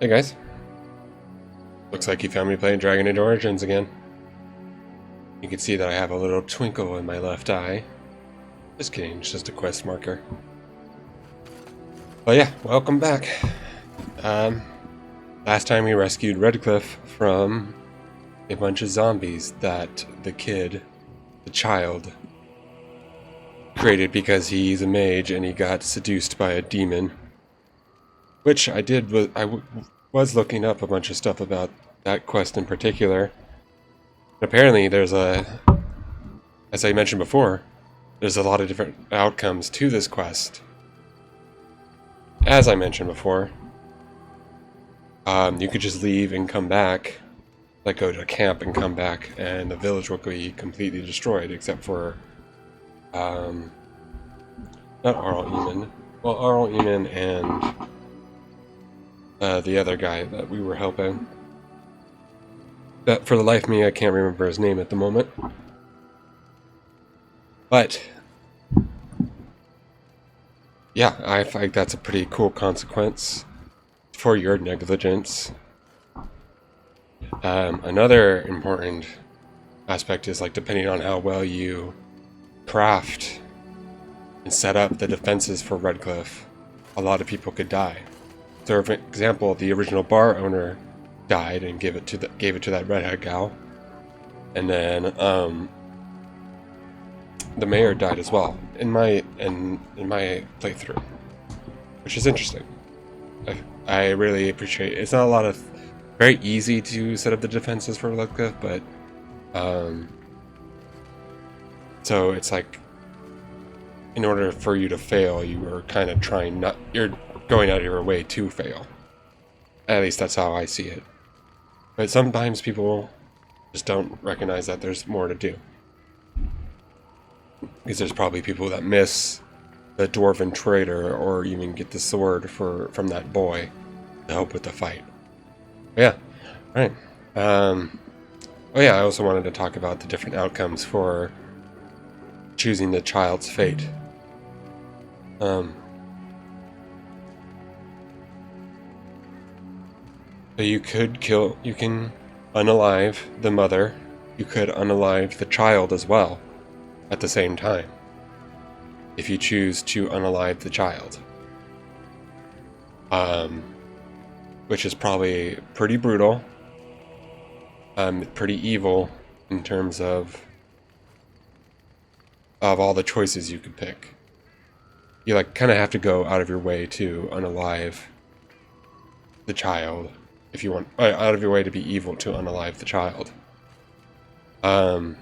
Hey guys. Looks like you found me playing Dragon Age Origins again. You can see that I have a little twinkle in my left eye. Just kidding, it's just a quest marker. But yeah, welcome back. Last time we rescued Redcliffe from a bunch of zombies that the child, created because he's a mage and he got seduced by a demon. Which I did, I was looking up a bunch of stuff about that quest in particular. Apparently there's as I mentioned before, there's a lot of different outcomes to this quest. As I mentioned before, you could just leave and come back, like go to camp and come back, and the village will be completely destroyed, except for, not Arl Eamon. Well, Arl Eamon and the other guy that we were helping. That, for the life of me, I can't remember his name at the moment. But yeah, I think that's a pretty cool consequence for your negligence. Another important aspect is, like, depending on how well you craft and set up the defenses for Redcliffe, a lot of people could die. So, for example, the original bar owner died and gave it to that redhead gal, and then the mayor died as well in my playthrough, which is interesting. I really appreciate it. It's not a lot of very easy to set up the defenses for Redcliffe, but so it's like, in order for you to fail, you are kind of you're going out of your way to fail. At least that's how I see it. But sometimes people just don't recognize that there's more to do. Because there's probably people that miss the dwarven trader, or even get the sword from that boy to help with the fight. But yeah, alright. Oh yeah, I also wanted to talk about the different outcomes for choosing the child's fate. So you can unalive the mother, you could unalive the child as well at the same time, if you choose to unalive the child. Which is probably pretty brutal, pretty evil in terms of all the choices you could pick. You kind of have to go out of your way to unalive the child. If you want, out of your way to be evil to unalive the child. The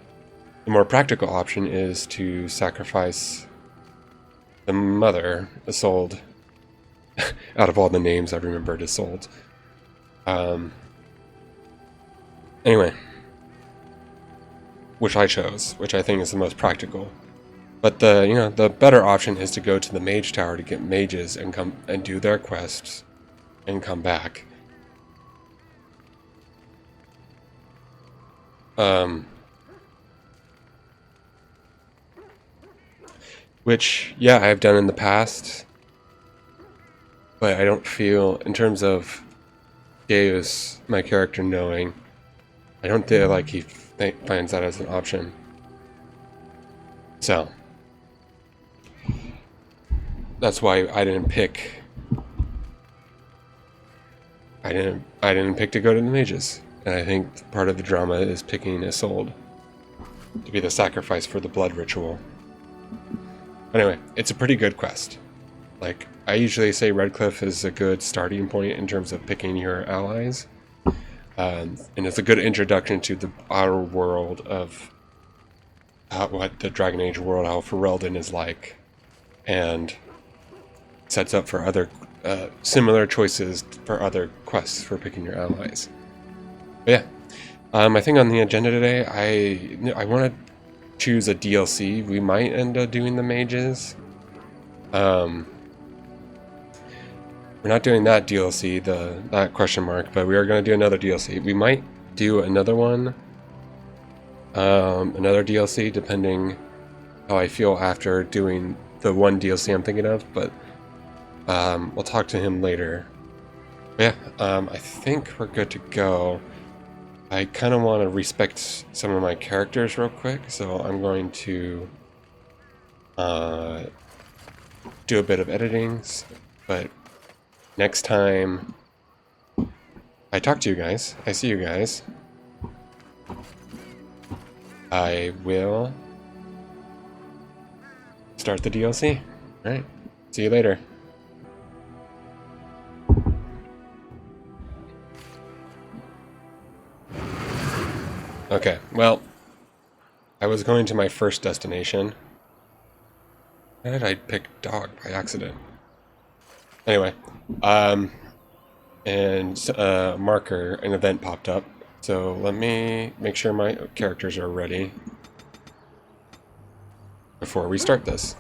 more practical option is to sacrifice the mother, Isolde. Out of all the names I've remembered, Isolde. Anyway, which I chose, which I think is the most practical. But the better option is to go to the mage tower to get mages and come and do their quests and come back. Which, yeah, I've done in the past, but I don't feel, in terms of Gaius, my character, knowing, I don't feel like he finds that as an option. So that's why I didn't pick. I didn't pick to go to the mages. And I think part of the drama is picking Isolde to be the sacrifice for the blood ritual. Anyway, it's a pretty good quest. Like, I usually say Redcliffe is a good starting point in terms of picking your allies. And it's a good introduction to the outer world of what the Dragon Age world, how Ferelden is like. And sets up for other similar choices for other quests for picking your allies. But yeah, I think on the agenda today, I want to choose a DLC. We might end up doing the mages. We're not doing that DLC, that question mark, but we are going to do another DLC. We might do another one, another DLC, depending how I feel after doing the one DLC I'm thinking of. But we'll talk to him later Yeah, I think we're good to go. I kind of want to respect some of my characters real quick, so I'm going to do a bit of editing, but next time I talk to you guys, I see you guys, I will start the DLC. All right, see you later. Okay, well, I was going to my first destination. How did I pick dog by accident? Anyway, and marker, an event popped up. So let me make sure my characters are ready before we start this.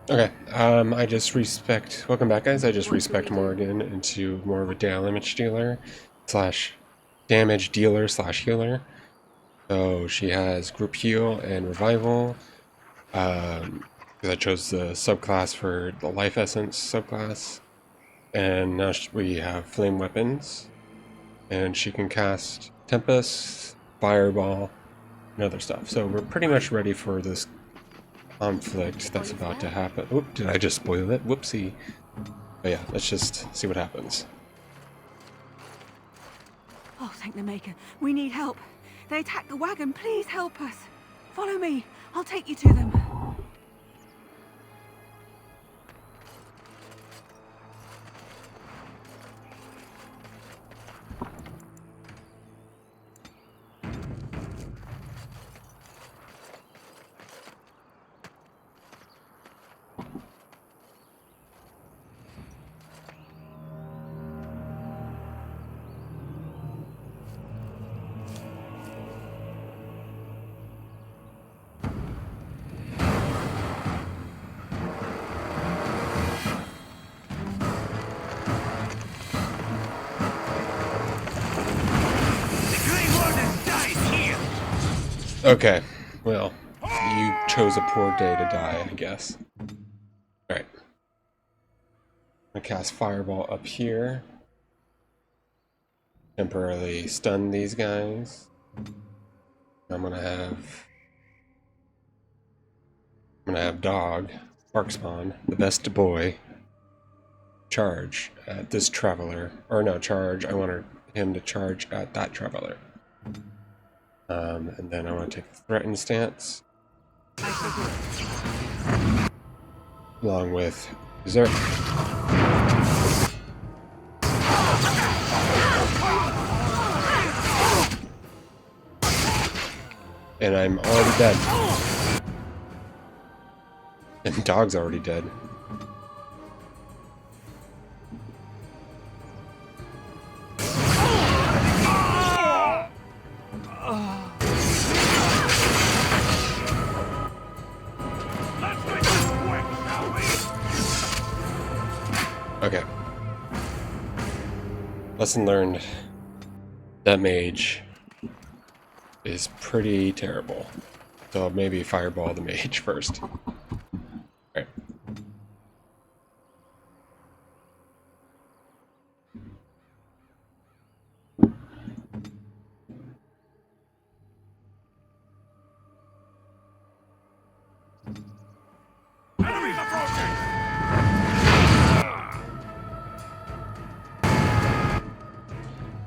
Okay, I just respect, welcome back guys, I just respect Morgan into more of a damage dealer slash damage dealer slash healer. So she has group heal and revival, because I chose the subclass for the life essence subclass. And now we have flame weapons, and she can cast Tempest, Fireball, and other stuff. So we're pretty much ready for this conflict that's about to happen. Oop, did I just spoil it? Whoopsie. But yeah, let's just see what happens. Oh, thank the Maker. We need help. They attacked the wagon. Please help us. Follow me. I'll take you to them. Okay, well, you chose a poor day to die, I guess. Alright. I'm gonna cast Fireball up here. Temporarily stun these guys. I'm gonna have Dog, Sparkspawn, the best boy, charge at this Traveler. Or no, charge, I want him to charge at that Traveler. And then I want to take the threatened stance. Along with Berserk. And I'm already dead. And Dog's already dead. Okay. Lesson learned. That mage is pretty terrible. So maybe fireball the mage first. Alright.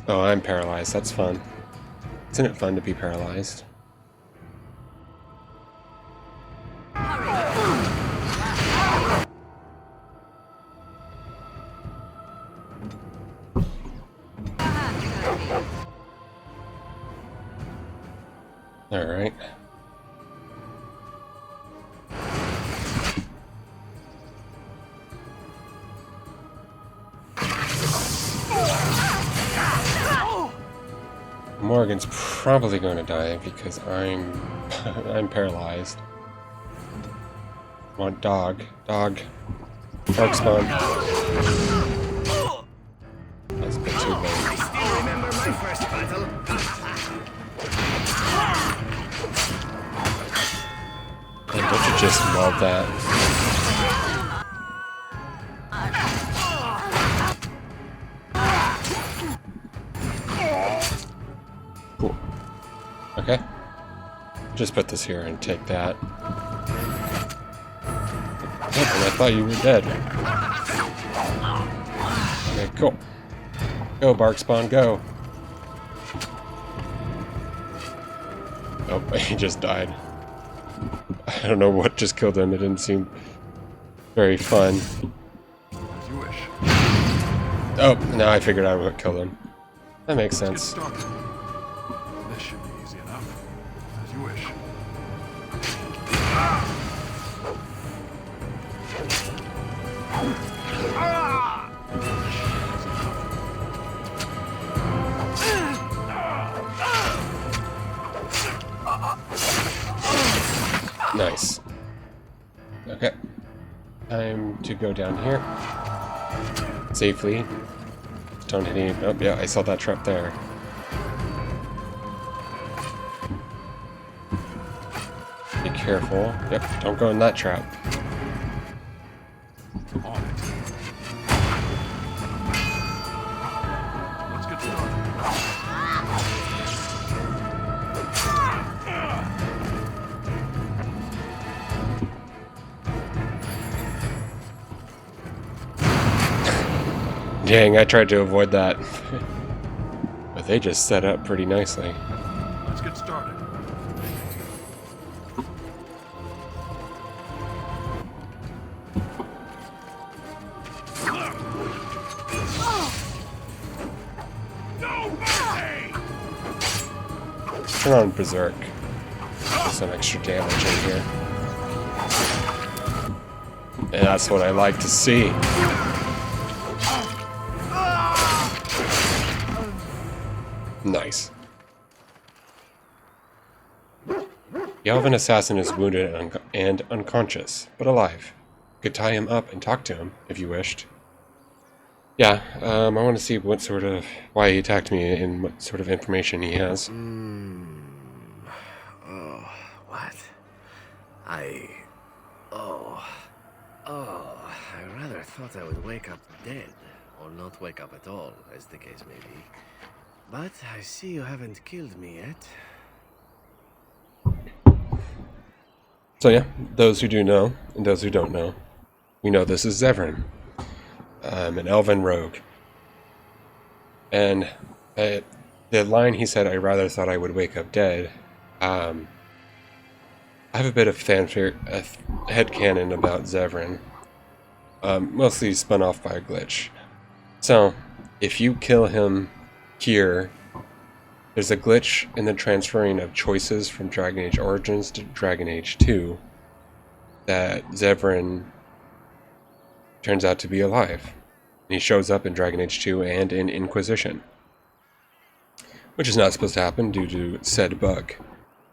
Oh, I'm paralyzed. That's fun. Isn't it fun to be paralyzed? Alright. Morgan's probably going to die because I'm I'm paralyzed. Want Dog. Dog. Darkspawn. That's a bit too late. I still remember my first battle. And don't you just love that? Just put this here and take that. Oh, and I thought you were dead. Okay, cool. Go, Barkspawn, go. Oh, he just died. I don't know what just killed him. It didn't seem very fun. As you wish. Oh, now I figured out what killed him. That makes Let's get sense. started. This should be easy enough. As you wish. Nice. Okay. Time to go down here. Safely. Don't hit any... Oh, yeah, I saw that trap there. Be careful. Yep, don't go in that trap. On it. Let's get started. Dang, I tried to avoid that. But they just set up pretty nicely. Let's get started. No mercy! Turn on Berserk. Get some extra damage in here. And that's what I like to see. Nice. The elven assassin is wounded and unconscious, but alive. Could tie him up and talk to him, if you wished. Yeah, I want to see what sort of... why he attacked me and what sort of information he has. Oh, what? I rather thought I would wake up dead, or not wake up at all, as the case may be. But I see you haven't killed me yet. So yeah, those who do know, and those who don't know, we know this is Zevran, an elven rogue. And the line he said, I rather thought I would wake up dead, I have a bit of fanfare, headcanon about Zevran, mostly spun off by a glitch. So, if you kill him here, there's a glitch in the transferring of choices from Dragon Age Origins to Dragon Age 2 that Zevran turns out to be alive. He shows up in Dragon Age 2 and in Inquisition, which is not supposed to happen due to said bug.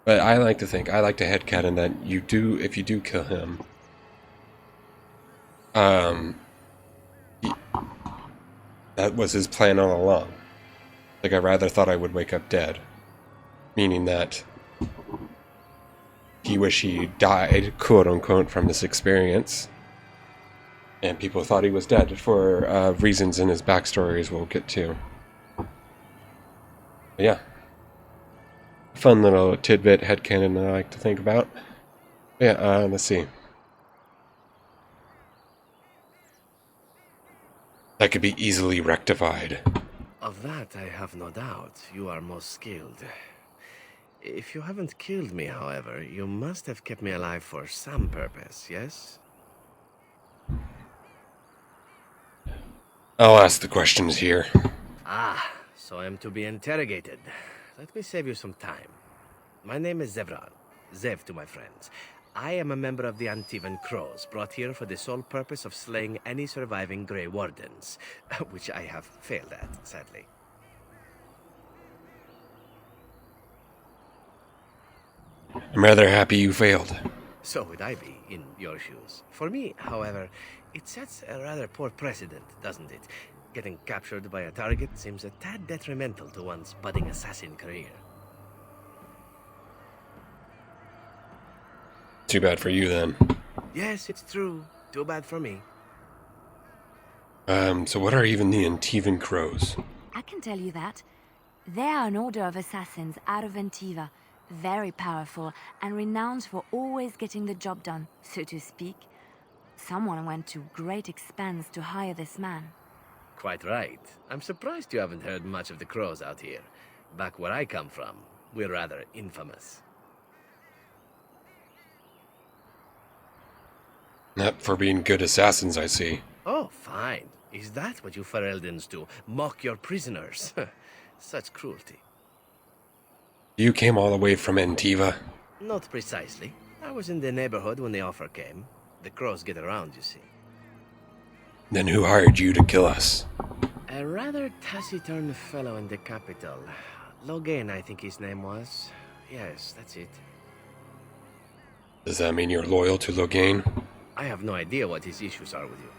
But I like to headcanon that you do, if you do kill him, that was his plan all along. Like, I rather thought I would wake up dead. Meaning that he wished he died, quote-unquote, from this experience. And people thought he was dead for reasons in his backstories we'll get to. But yeah. Fun little tidbit headcanon that I like to think about. But yeah, let's see. That could be easily rectified. Of that I have no doubt. You are most skilled. If you haven't killed me, however, you must have kept me alive for some purpose, yes? I'll ask the questions here. Ah, so I am to be interrogated. Let me save you some time. My name is Zevran. Zev to my friends. I am a member of the Antivan Crows, brought here for the sole purpose of slaying any surviving Grey Wardens, which I have failed at, sadly. I'm rather happy you failed. So would I be, in your shoes. For me, however, it sets a rather poor precedent, doesn't it? Getting captured by a target seems a tad detrimental to one's budding assassin career. Too bad for you, then. Yes, it's true. Too bad for me. So what are even the Antivan Crows? I can tell you that. They are an order of assassins out of Antiva, very powerful, and renowned for always getting the job done, so to speak. Someone went to great expense to hire this man. Quite right. I'm surprised you haven't heard much of the crows out here. Back where I come from, we're rather infamous. Not for being good assassins, I see. Oh, fine. Is that what you Fereldans do? Mock your prisoners? Such cruelty. You came all the way from Antiva? Not precisely. I was in the neighborhood when the offer came. The crows get around, you see. Then who hired you to kill us? A rather taciturn fellow in the capital. Logan, I think his name was. Yes, that's it. Does that mean you're loyal to Logain? I have no idea what his issues are with you.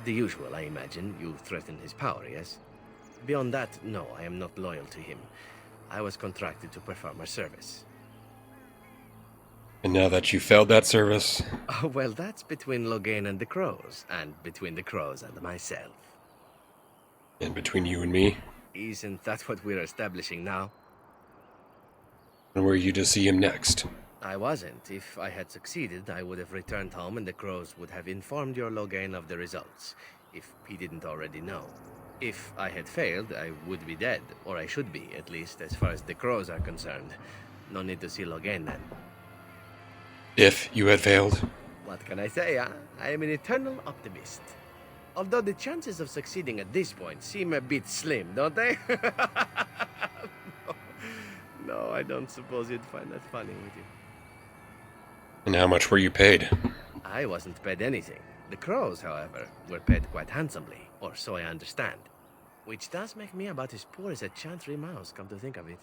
The usual, I imagine. You threaten his power, yes? Beyond that, no, I am not loyal to him. I was contracted to perform a service. And now that you failed that service? Oh, well, that's between Logain and the crows, and between the crows and myself. And between you and me? Isn't that what we're establishing now? And were you to see him next? I wasn't. If I had succeeded, I would have returned home and the crows would have informed your Logain of the results, if he didn't already know. If I had failed, I would be dead, or I should be, at least as far as the crows are concerned. No need to see Logain then. If you had failed? What can I say, huh? I am an eternal optimist. Although the chances of succeeding at this point seem a bit slim, don't they? No, I don't suppose you'd find that funny, would you? And how much were you paid? I wasn't paid anything. The crows, however, were paid quite handsomely, or so I understand. Which does make me about as poor as a chantry mouse, come to think of it.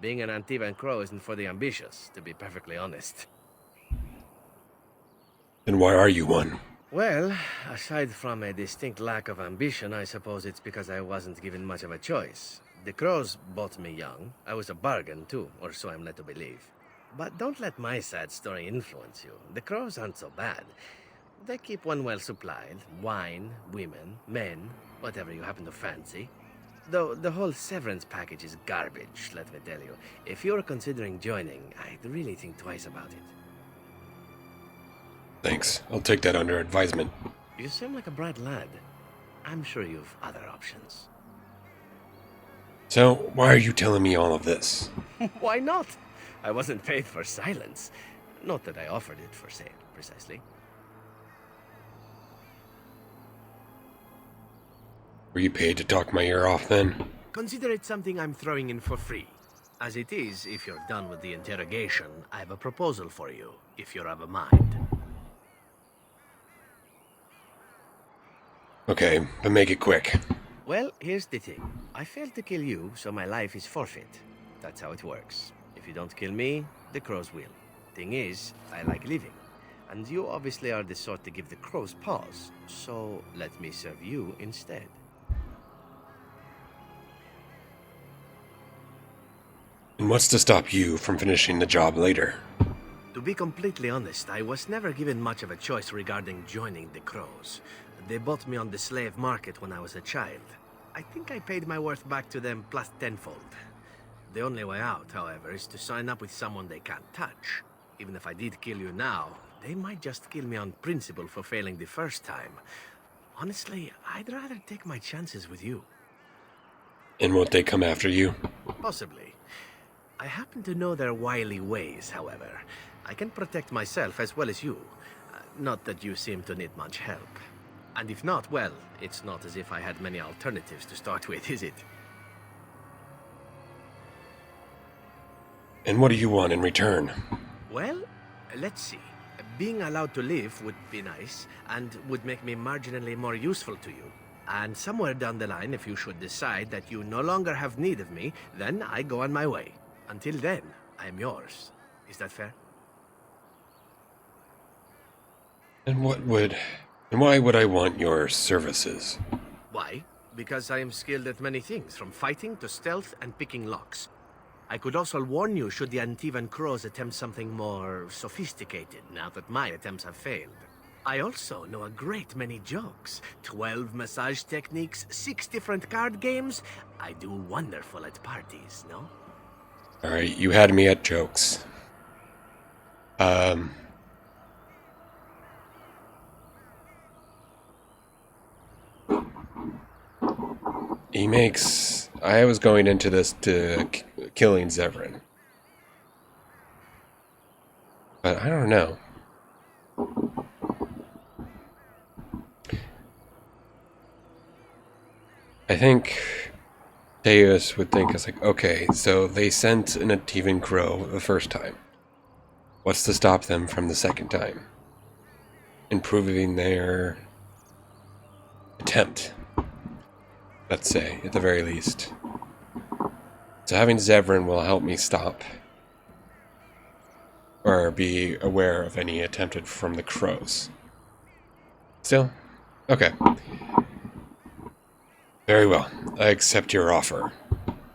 Being an Antivan crow isn't for the ambitious, to be perfectly honest. Then why are you one? Well, aside from a distinct lack of ambition, I suppose it's because I wasn't given much of a choice. The crows bought me young. I was a bargain, too, or so I'm led to believe. But don't let my sad story influence you. The crows aren't so bad. They keep one well supplied. Wine, women, men, whatever you happen to fancy. Though the whole severance package is garbage, let me tell you. If you're considering joining, I'd really think twice about it. Thanks. I'll take that under advisement. You seem like a bright lad. I'm sure you've other options. So, why are you telling me all of this? Why not? I wasn't paid for silence. Not that I offered it for sale, precisely. Were you paid to talk my ear off then? Consider it something I'm throwing in for free. As it is, if you're done with the interrogation, I have a proposal for you, if you're of a mind. Okay, but make it quick. Well, here's the thing. I failed to kill you, so my life is forfeit. That's how it works. If you don't kill me, the crows will. Thing is, I like living. And you obviously are the sort to give the crows pause. So let me serve you instead. And what's to stop you from finishing the job later? To be completely honest, I was never given much of a choice regarding joining the crows. They bought me on the slave market when I was a child. I think I paid my worth back to them plus tenfold. The only way out, however, is to sign up with someone they can't touch. Even if I did kill you now, they might just kill me on principle for failing the first time. Honestly, I'd rather take my chances with you. And won't they come after you? Possibly. I happen to know their wily ways, however. I can protect myself as well as you. Not that you seem to need much help. And if not, well, it's not as if I had many alternatives to start with, is it? And what do you want in return? Well, let's see. Being allowed to live would be nice, and would make me marginally more useful to you. And somewhere down the line, if you should decide that you no longer have need of me, then I go on my way. Until then, I am yours. Is that fair? And why would I want your services? Why? Because I am skilled at many things, from fighting to stealth and picking locks. I could also warn you should the Antivan crows attempt something more sophisticated, now that my attempts have failed. I also know a great many jokes. 12 massage techniques, 6 different card games. I do wonderful at parties, no? Alright, you had me at jokes. He makes... I was going into this to killing Zevran. But I don't know. I think Thedas would think, it's like, okay, so they sent an Antivan Crow the first time. What's to stop them from the second time? Improving their attempt, let's say, at the very least. So having Zevran will help me stop or be aware of any attempted from the crows. Still? Okay. Very well. I accept your offer.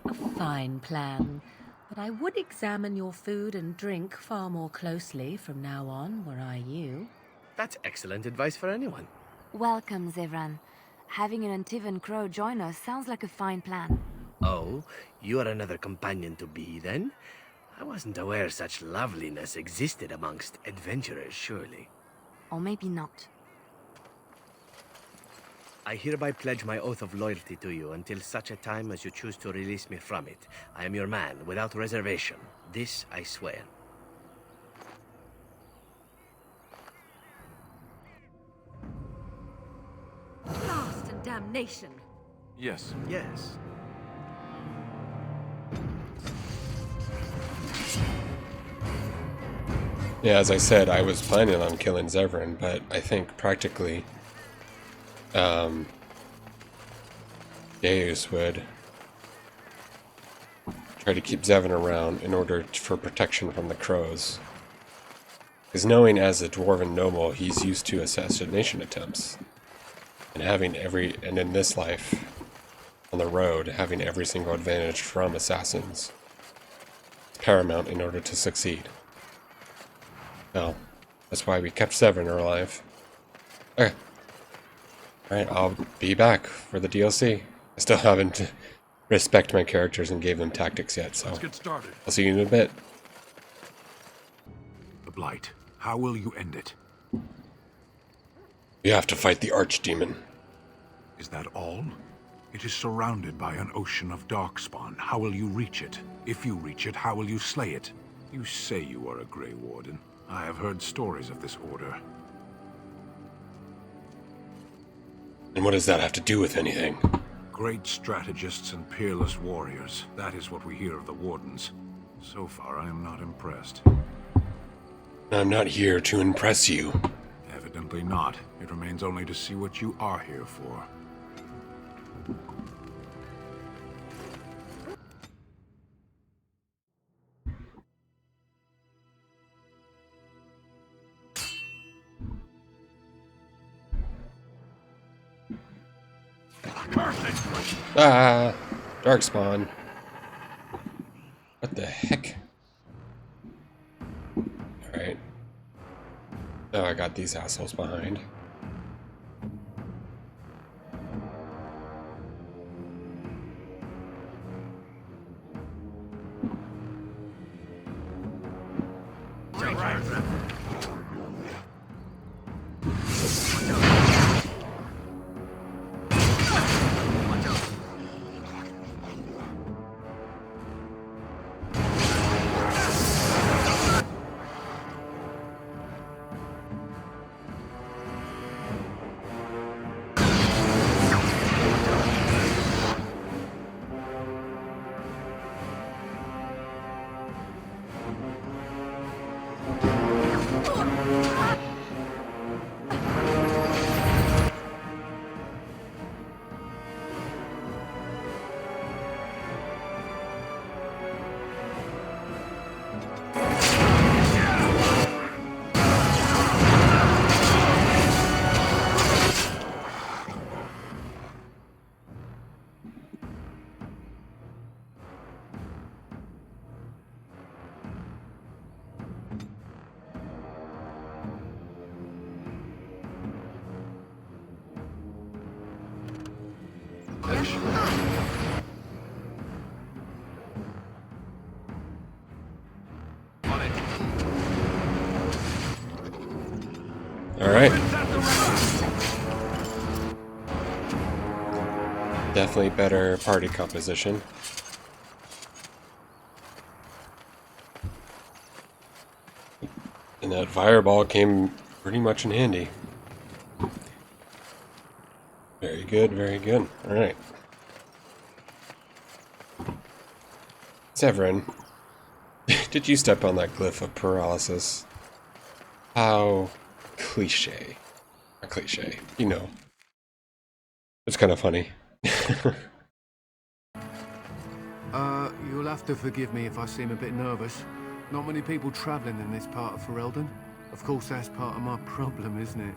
A fine plan. But I would examine your food and drink far more closely from now on, were I you. That's excellent advice for anyone. Welcome, Zevran. Having an Antivan Crow join us sounds like a fine plan. Oh, you are another companion to be, then? I wasn't aware such loveliness existed amongst adventurers, surely. Or maybe not. I hereby pledge my oath of loyalty to you until such a time as you choose to release me from it. I am your man, without reservation. This I swear. Blast and damnation! Yes. Yes. Yeah, as I said, I was planning on killing Zevran, but I think practically Deus would try to keep Zevran around in order for protection from the crows. Because knowing as a dwarven noble, he's used to assassination attempts. And and in this life, on the road, having every single advantage from assassins is paramount in order to succeed. Well, that's why we kept Zevran alive. Okay. Alright, I'll be back for the DLC. I still haven't respect my characters and gave them tactics yet, so Let's get started. I'll see you in a bit. The Blight. How will you end it? You have to fight the Archdemon. Is that all? It is surrounded by an ocean of darkspawn. How will you reach it? If you reach it, how will you slay it? You say you are a Grey Warden. I have heard stories of this order. And what does that have to do with anything? Great strategists and peerless warriors. That is what we hear of the Wardens. So far, I am not impressed. I'm not here to impress you. Evidently not. It remains only to see what you are here for. Ah! Darkspawn. What the heck? Alright. Oh, I got these assholes behind. Definitely better party composition. And that fireball came pretty much in handy. Very good, very good. Alright. Severin, did you step on that glyph of paralysis? How cliche. Not cliche, you know. It's kind of funny. You'll have to forgive me if I seem a bit nervous. Not many people travelling in this part of Ferelden. Of course, that's part of my problem, isn't it?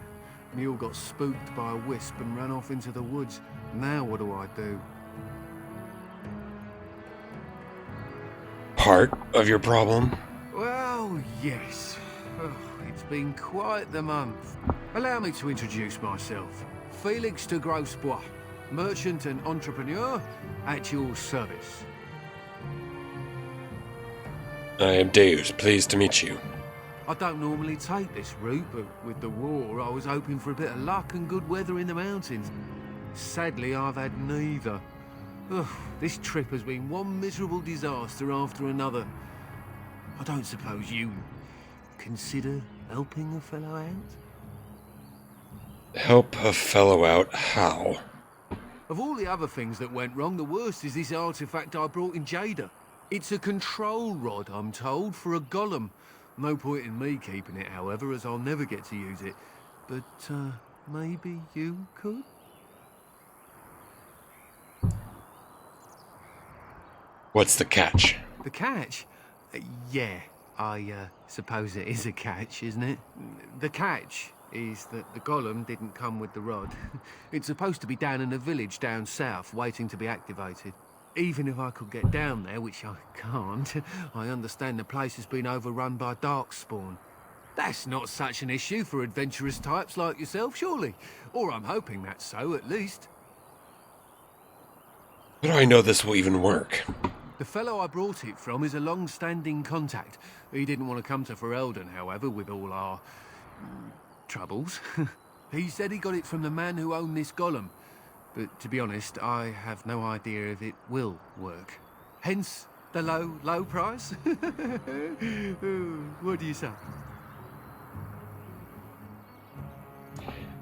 Mule got spooked by a wisp and ran off into the woods. Now what do I do? Part of your problem? Well, yes. Oh, it's been quite the month. Allow me to introduce myself. Felix de Grosbois, merchant and entrepreneur at your service. I am Deus, pleased to meet you. I don't normally take this route, but with the war, I was hoping for a bit of luck and good weather in the mountains. Sadly, I've had neither. Ugh, this trip has been one miserable disaster after another. I don't suppose you consider helping a fellow out? Help a fellow out how? Of all the other things that went wrong, the worst is this artifact I brought in Jada. It's a control rod, I'm told, for a golem. No point in me keeping it, however, as I'll never get to use it. But, maybe you could? What's the catch? The catch? Yeah, I suppose it is a catch, isn't it? The catch is that the golem didn't come with the rod. It's supposed to be down in a village down south, waiting to be activated. Even if I could get down there, which I can't, I understand the place has been overrun by darkspawn. That's not such an issue for adventurous types like yourself, surely? Or I'm hoping that's so, at least. How do I know this will even work? The fellow I brought it from is a long-standing contact. He didn't want to come to Ferelden, however, with all our troubles. He said he got it from the man who owned this golem. But to be honest, I have no idea if it will work. Hence the low price. What do you say?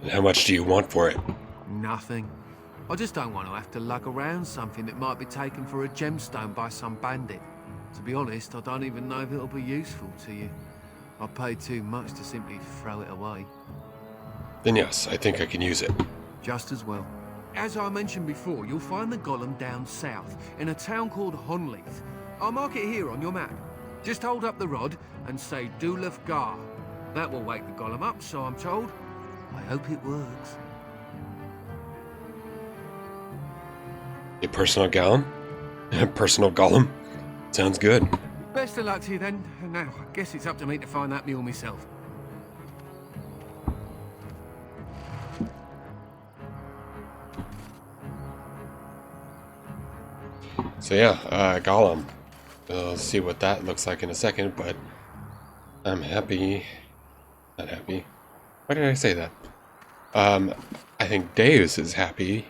And how much do you want for it? Nothing. I just don't want to have to lug around something that might be taken for a gemstone by some bandit. To be honest, I don't even know if it'll be useful to you. I paid too much to simply throw it away. Then yes, I think I can use it. Just as well. As I mentioned before, you'll find the golem down south, in a town called Honleith. I'll mark it here on your map. Just hold up the rod and say Dulaf Gar. That will wake the golem up, so I'm told. I hope it works. A personal golem? A personal golem? Sounds good. Best of luck to you then. Now, I guess it's up to me to find that mule myself. So yeah, golem. We'll see what that looks like in a second, but I'm happy. Not happy. Why did I say that? I think Deus is happy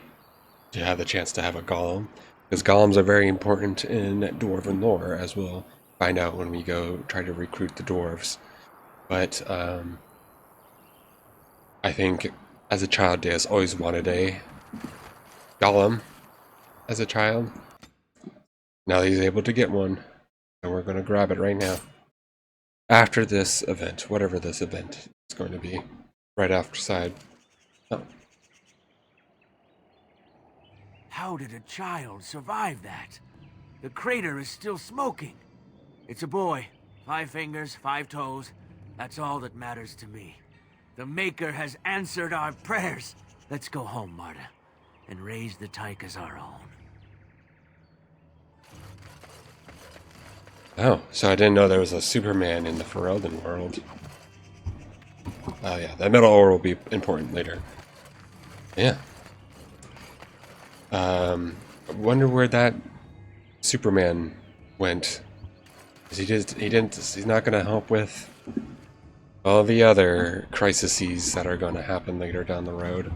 to have the chance to have a golem, because golems are very important in dwarven lore, as we'll find out when we go try to recruit the dwarves. But I think as a child, Deus always wanted a golem as a child. Now he's able to get one, and we're going to grab it right now. After this event, whatever this event is going to be, right after side. Oh. How did a child survive that? The crater is still smoking. It's a boy. 5 fingers, 5 toes. That's all that matters to me. The Maker has answered our prayers. Let's go home, Marta, and raise the tyke as our own. Oh, so I didn't know there was a Superman in the Ferelden world. Oh yeah, that metal ore will be important later. Yeah. I wonder where that Superman went. He's not gonna help with all the other crises that are gonna happen later down the road.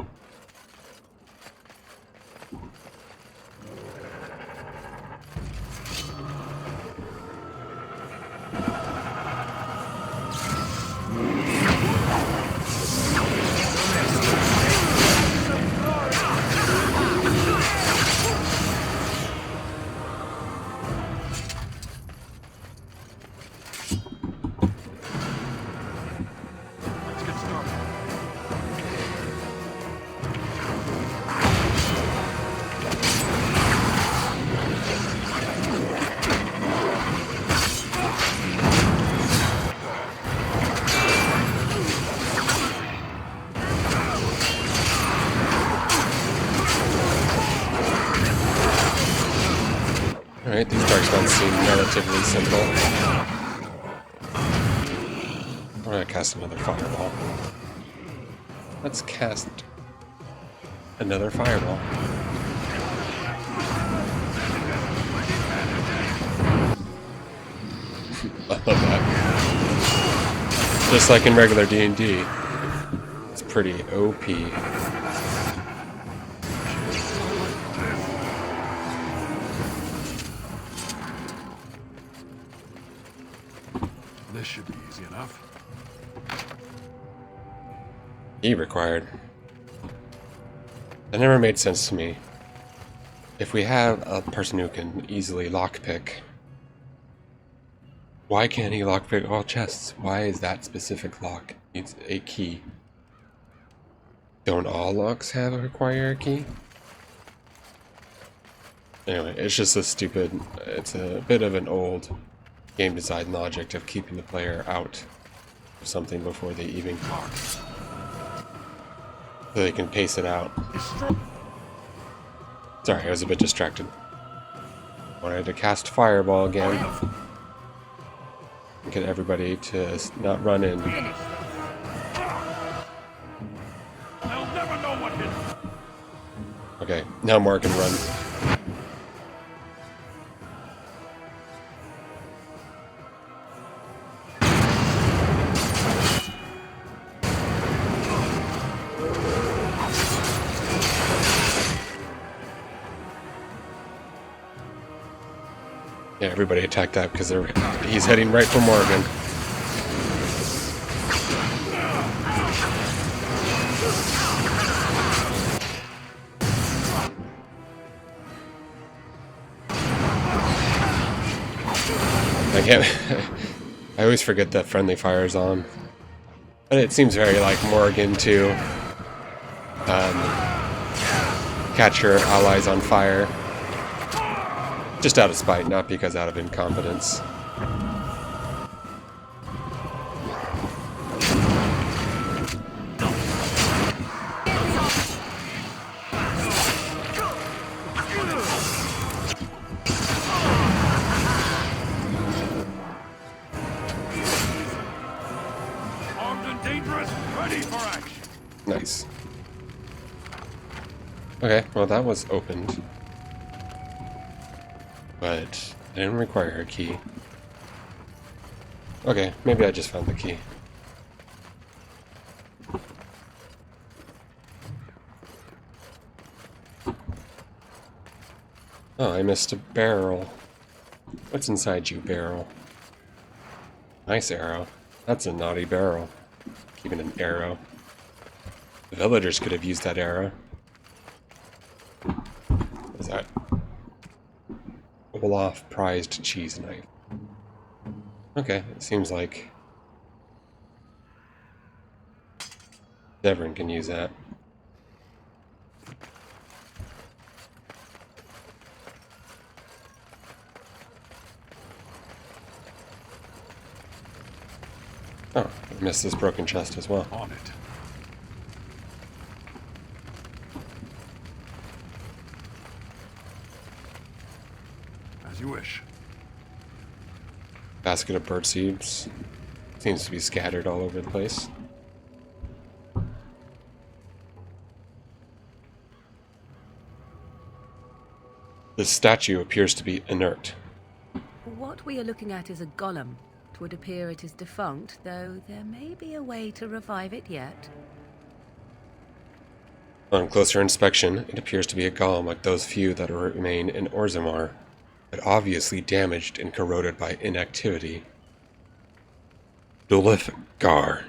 Alright, these darkspawns seem relatively simple. I'm gonna cast another fireball. Let's cast another fireball. I love that. Just like in regular D&D, it's pretty OP. This should be easy enough. E required. That never made sense to me. If we have a person who can easily lockpick, why can't he lockpick all chests? Why is that specific lock needs a key? Don't all locks require a key? Anyway, it's just it's a bit of an old game design logic of keeping the player out of something before they even lock. So they can pace it out. Sorry, I was a bit distracted. Wanted to cast Fireball again. Get everybody to not run in. They'll never know what hit. Okay, now Mark can run. Yeah, everybody attack that because he's heading right for Morgan. I always forget that friendly fire's on. But it seems very like Morgan to catch your allies on fire. Just out of spite, not because out of incompetence. Armed and dangerous, ready for action. Nice. Okay, well that was opened. But I didn't require a key. Okay, maybe I just found the key. Oh, I missed a barrel. What's inside you, barrel? Nice arrow. That's a naughty barrel. Keeping an arrow. The villagers could have used that arrow. What is that? Olaf prized cheese knife. Okay, it seems like Devon can use that. Oh, I missed this broken chest as well. On it. As you wish. Basket of bird seeds. Seems to be scattered all over the place. This statue appears to be inert. What we are looking at is a golem. It would appear it is defunct, though there may be a way to revive it yet. On closer inspection, it appears to be a golem like those few that remain in Orzammar, but obviously damaged and corroded by inactivity. Dulithgar.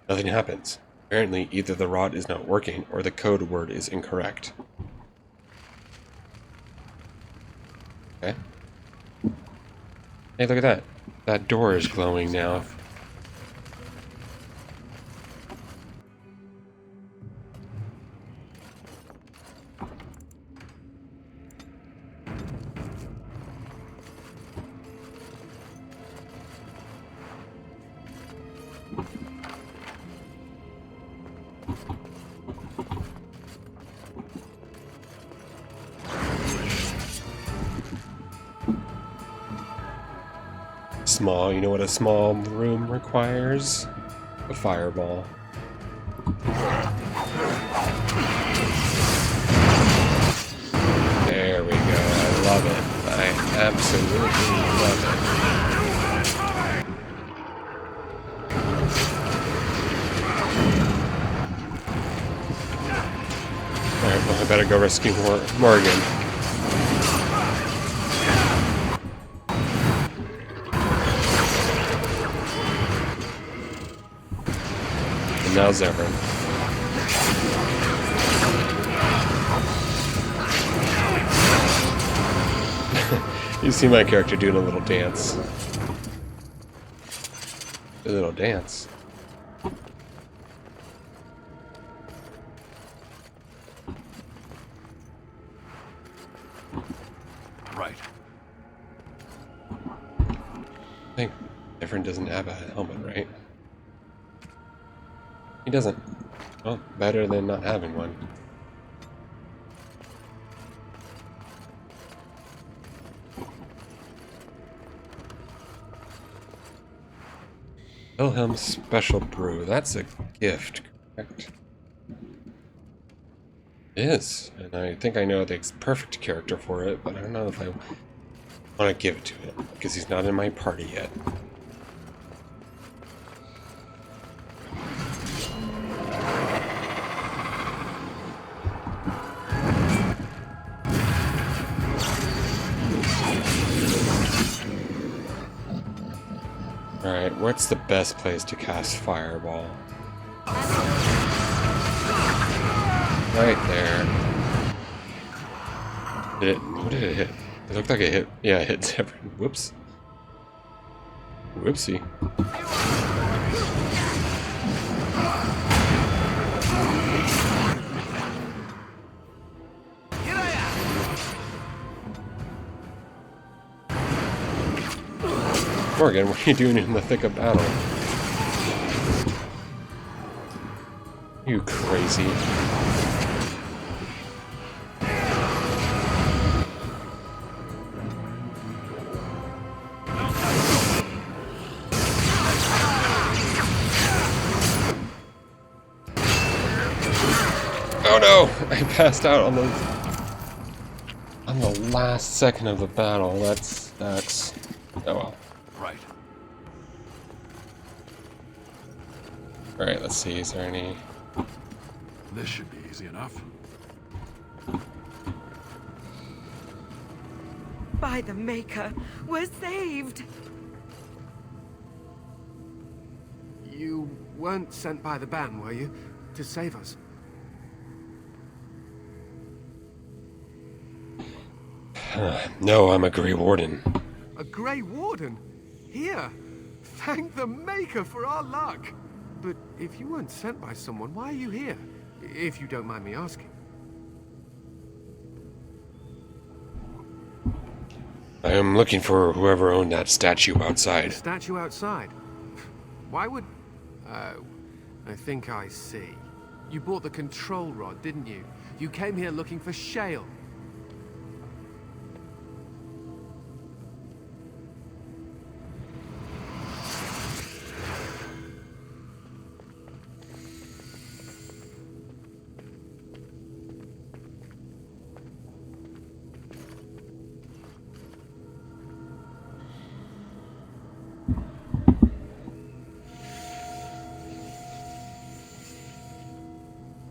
Nothing happens. Apparently, either the rod is not working or the code word is incorrect. Okay. Hey, look at that. That door is glowing now. small. You know what a small room requires? A fireball. There we go. I love it. I absolutely love it. Alright, well, I better go rescue Morgan. And now Zevran. You see my character doing a little dance. A little dance. Right. I think Zevran doesn't have a helmet, right? He doesn't. Well, better than not having one. Wilhelm's Special Brew. That's a gift, correct? It is. And I think I know the perfect character for it, but I don't know if I want to give it to him, because he's not in my party yet. Alright, what's the best place to cast Fireball? Right there. What did it hit? It looked like it hit. Yeah, it hit Zevran. Whoops. Whoopsie. Morgan, what are you doing in the thick of battle? You crazy. Oh no! I passed out on the last second of the battle. That's oh well. Right. Alright, let's see, is there any... This should be easy enough. By the Maker, we're saved! You weren't sent by the ban, were you? To save us? No, I'm a Grey Warden. A Grey Warden? Here? Thank the Maker for our luck! But if you weren't sent by someone, why are you here? If you don't mind me asking. I am looking for whoever owned that statue The outside. statue outside? Why would... Oh, I think I see. You bought the control rod, didn't you? You came here looking for Shale.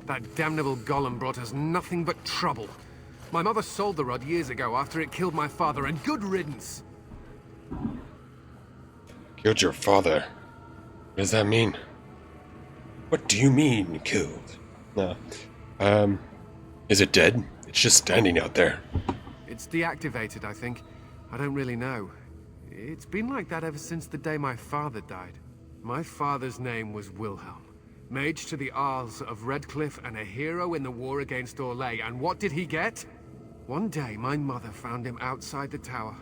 That damnable golem brought us nothing but trouble. My mother sold the rod years ago after it killed my father, and good riddance. Killed your father? What does that mean? What do you mean, killed? No. Is it dead? It's just standing out there. It's deactivated, I think. I don't really know. It's been like that ever since the day my father died. My father's name was Wilhelm. Mage to the Isles of Redcliffe and a hero in the war against Orlais. And what did he get? One day, my mother found him outside the tower,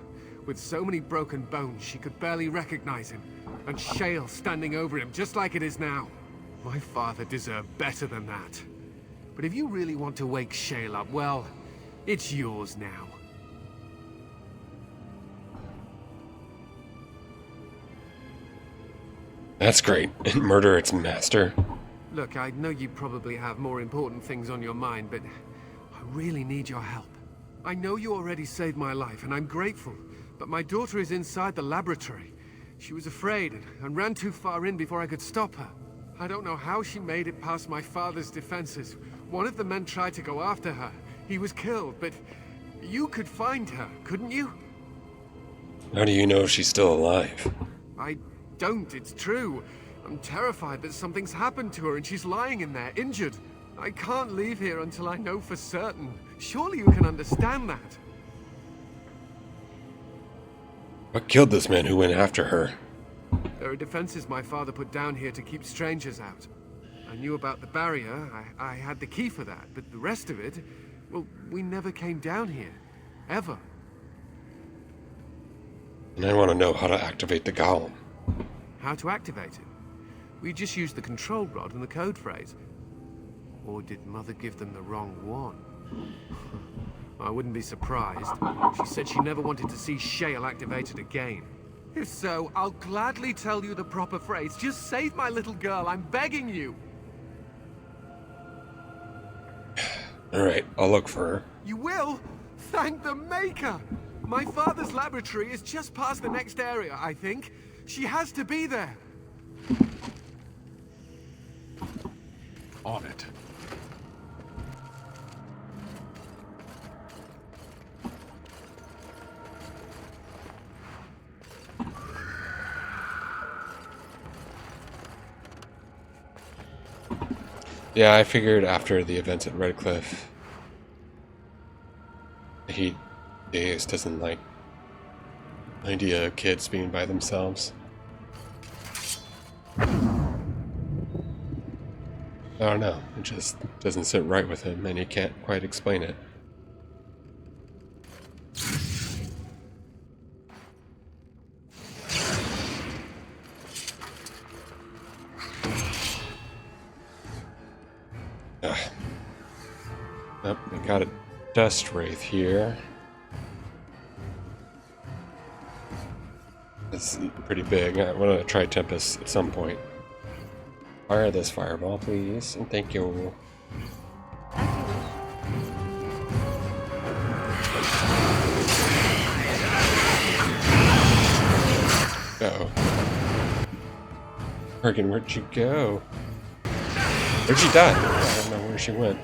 with so many broken bones she could barely recognize him, and Shale standing over him just like it is now. My father deserved better than that. But if you really want to wake Shale up, well, it's yours now. That's great. And murder its master. Look, I know you probably have more important things on your mind, but I really need your help. I know you already saved my life, and I'm grateful, but my daughter is inside the laboratory. She was afraid and ran too far in before I could stop her. I don't know how she made it past my father's defenses. One of the men tried to go after her. He was killed, but you could find her, couldn't you? How do you know she's still alive? I don't, it's true. I'm terrified that something's happened to her and she's lying in there, injured. I can't leave here until I know for certain. Surely you can understand that. What killed this man who went after her? There are defenses my father put down here to keep strangers out. I knew about the barrier, I had the key for that, but the rest of it, well, we never came down here. Ever. And I want to know how to activate the golem. How to activate it? We just used the control rod and the code phrase. Or did Mother give them the wrong one? I wouldn't be surprised. She said she never wanted to see Shale activated again. If so, I'll gladly tell you the proper phrase. Just save my little girl, I'm begging you! Alright, I'll look for her. You will? Thank the Maker! My father's laboratory is just past the next area, I think. She has to be there. On it. Yeah, I figured after the events at Redcliffe, Thedas doesn't like the idea of kids being by themselves. I don't know, it just doesn't sit right with him, and he can't quite explain it. Nope, we got a dust wraith here. It's pretty big. I want to try Tempest at some point. Fire this fireball, please, and thank you. Uh-oh. Morgan, where'd you go? Where'd she die? I don't know where she went.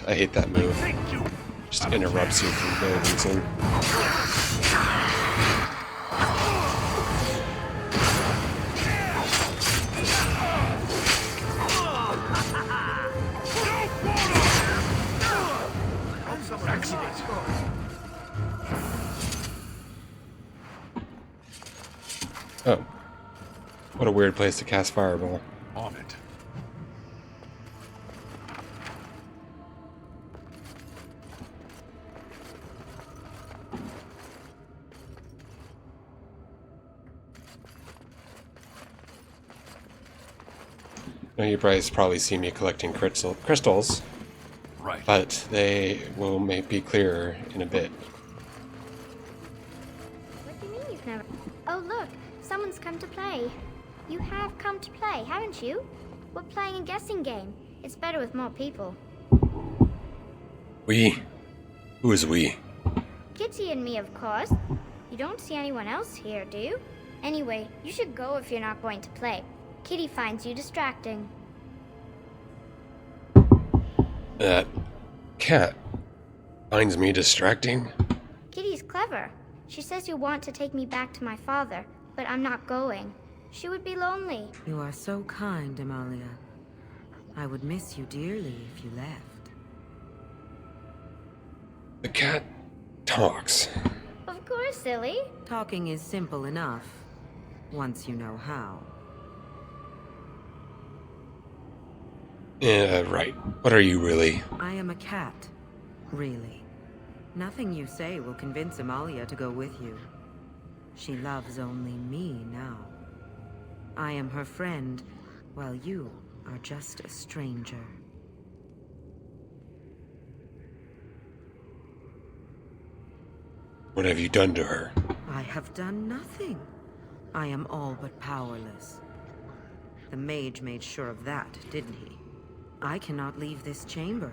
I hate that move. Just interrupts you for no reason. Oh. What a weird place to cast Fireball. On it. Now you guys probably see me collecting crystals, Right. but they will be clearer in a bit. What do you mean you've never... Oh, look. Someone's come to play. You have come to play, haven't you? We're playing a guessing game. It's better with more people. We? Who is we? Kitty and me, of course. You don't see anyone else here, do you? Anyway, you should go if you're not going to play. Kitty finds you distracting. That cat finds me distracting? Kitty's clever. She says you want to take me back to my father, but I'm not going. She would be lonely. You are so kind, Amalia. I would miss you dearly if you left. The cat talks. Of course, silly. Talking is simple enough, once you know how. Yeah, right. What are you really? I am a cat, really. Nothing you say will convince Amalia to go with you. She loves only me now. I am her friend, while you are just a stranger. What have you done to her? I have done nothing. I am all but powerless. The mage made sure of that, didn't he? I cannot leave this chamber.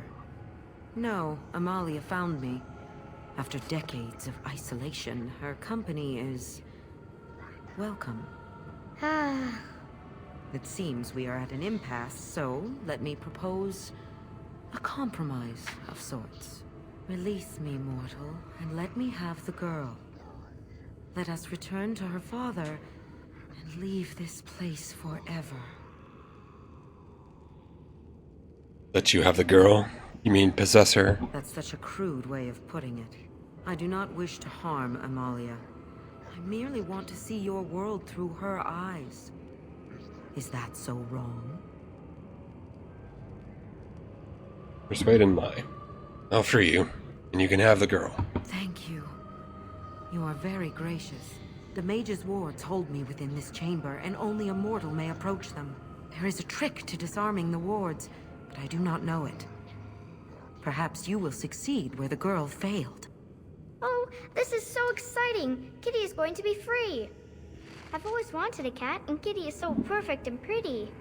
No, Amalia found me. After decades of isolation, her company is... welcome. It seems we are at an impasse, so let me propose a compromise of sorts. Release me, mortal, and let me have the girl. Let us return to her father and leave this place forever. Let you have the girl? You mean possess her? That's such a crude way of putting it. I do not wish to harm Amalia. I merely want to see your world through her eyes. Is that so wrong? Persuade and lie. I'll free you, and you can have the girl. Thank you. You are very gracious. The mage's wards hold me within this chamber, and only a mortal may approach them. There is a trick to disarming the wards, but I do not know it. Perhaps you will succeed where the girl failed. Oh, this is so exciting! Kitty is going to be free! I've always wanted a cat, and Kitty is so perfect and pretty.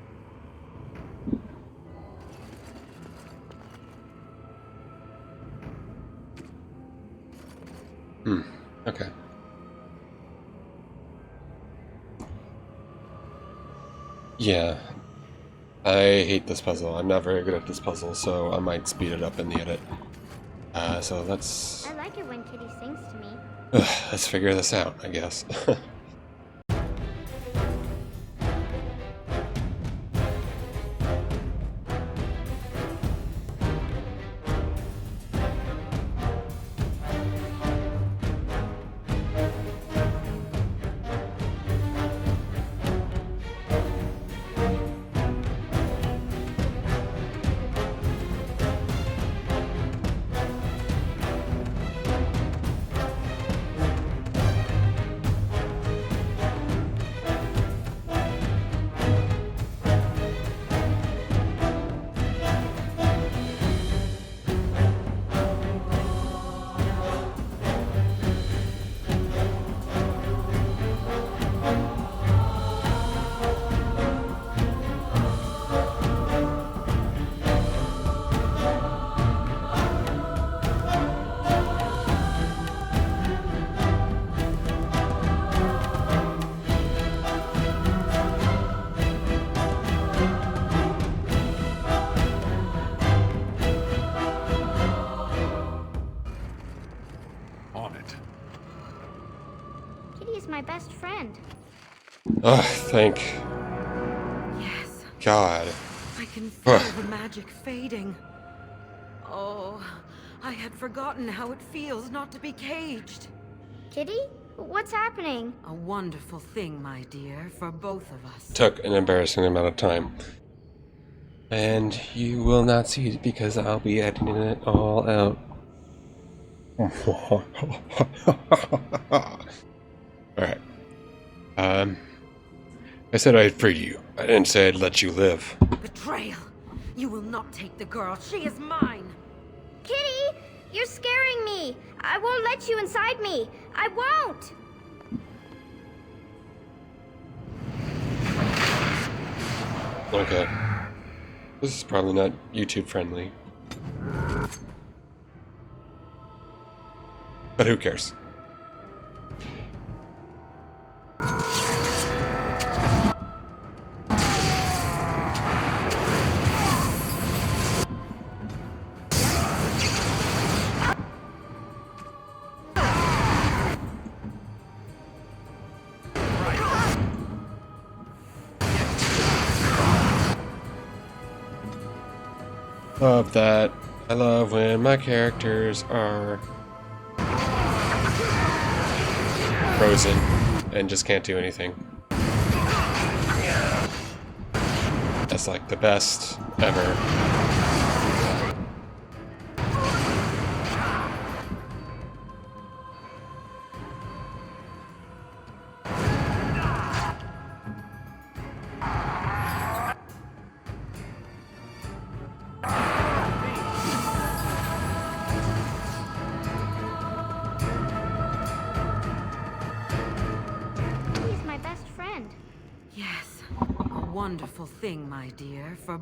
Okay. Yeah. I hate this puzzle. I'm not very good at this puzzle, so I might speed it up in the edit. So let's... I like it when Kitty sings to me. let's figure this out, I guess. My best friend. Oh, thank Yes. God. I can feel the magic fading. Oh, I had forgotten how it feels not to be caged. Kitty? What's happening? A wonderful thing, my dear, for both of us. Took an embarrassing amount of time. And you will not see it because I'll be editing it all out. Alright. I said I'd free you. I didn't say I'd let you live. Betrayal! You will not take the girl. She is mine! Kitty! You're scaring me! I won't let you inside me! I won't! Okay. This is probably not YouTube friendly. But who cares? Love that. I love when my characters are frozen and just can't do anything. That's like the best ever. wonderful thing, my dear, for...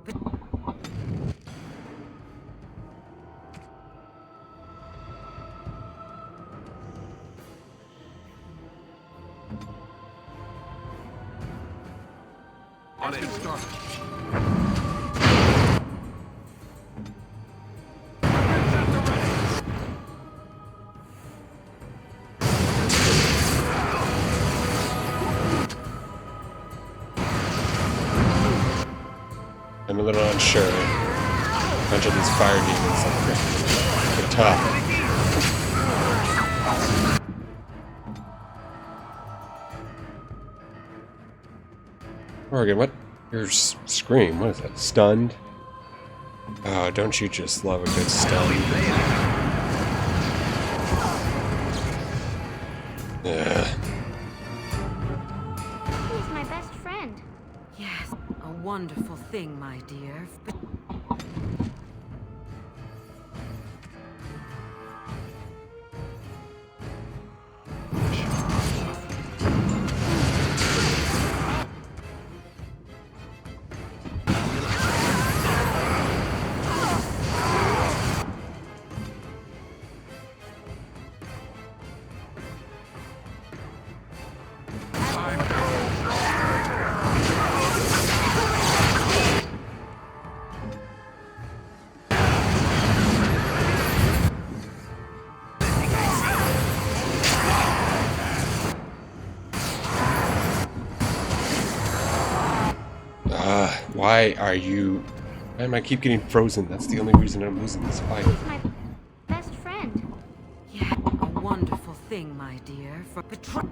Let's get started. I'm a little unsure. A bunch of these fire demons are tough. Morgan, what? Your scream, what is that? Stunned? Oh, don't you just love a good stun? Yeah. He's my best friend. Yes, a wonderful thing, my dear. But Why are you... Why am I keep getting frozen? That's the only reason I'm losing this fight. He's my best friend. yeah, a wonderful thing, my dear, for betrayal.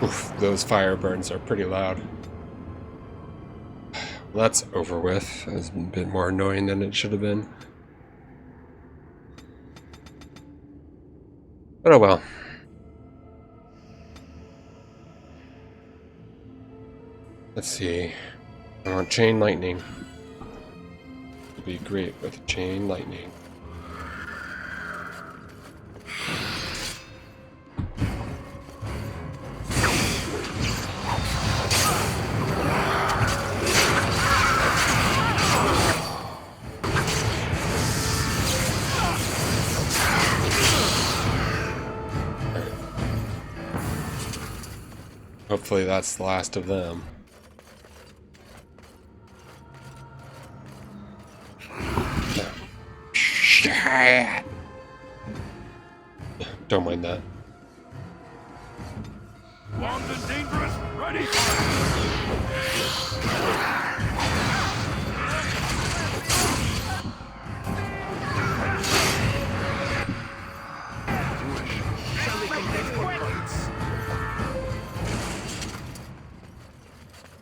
Oof, those fire burns are pretty loud. Well, that's over with. It's a bit more annoying than it should have been. But oh well. Let's see. I want chain lightning. Would be great with chain lightning. Hopefully that's the last of them. Shit! Don't mind that. Armed and dangerous, ready!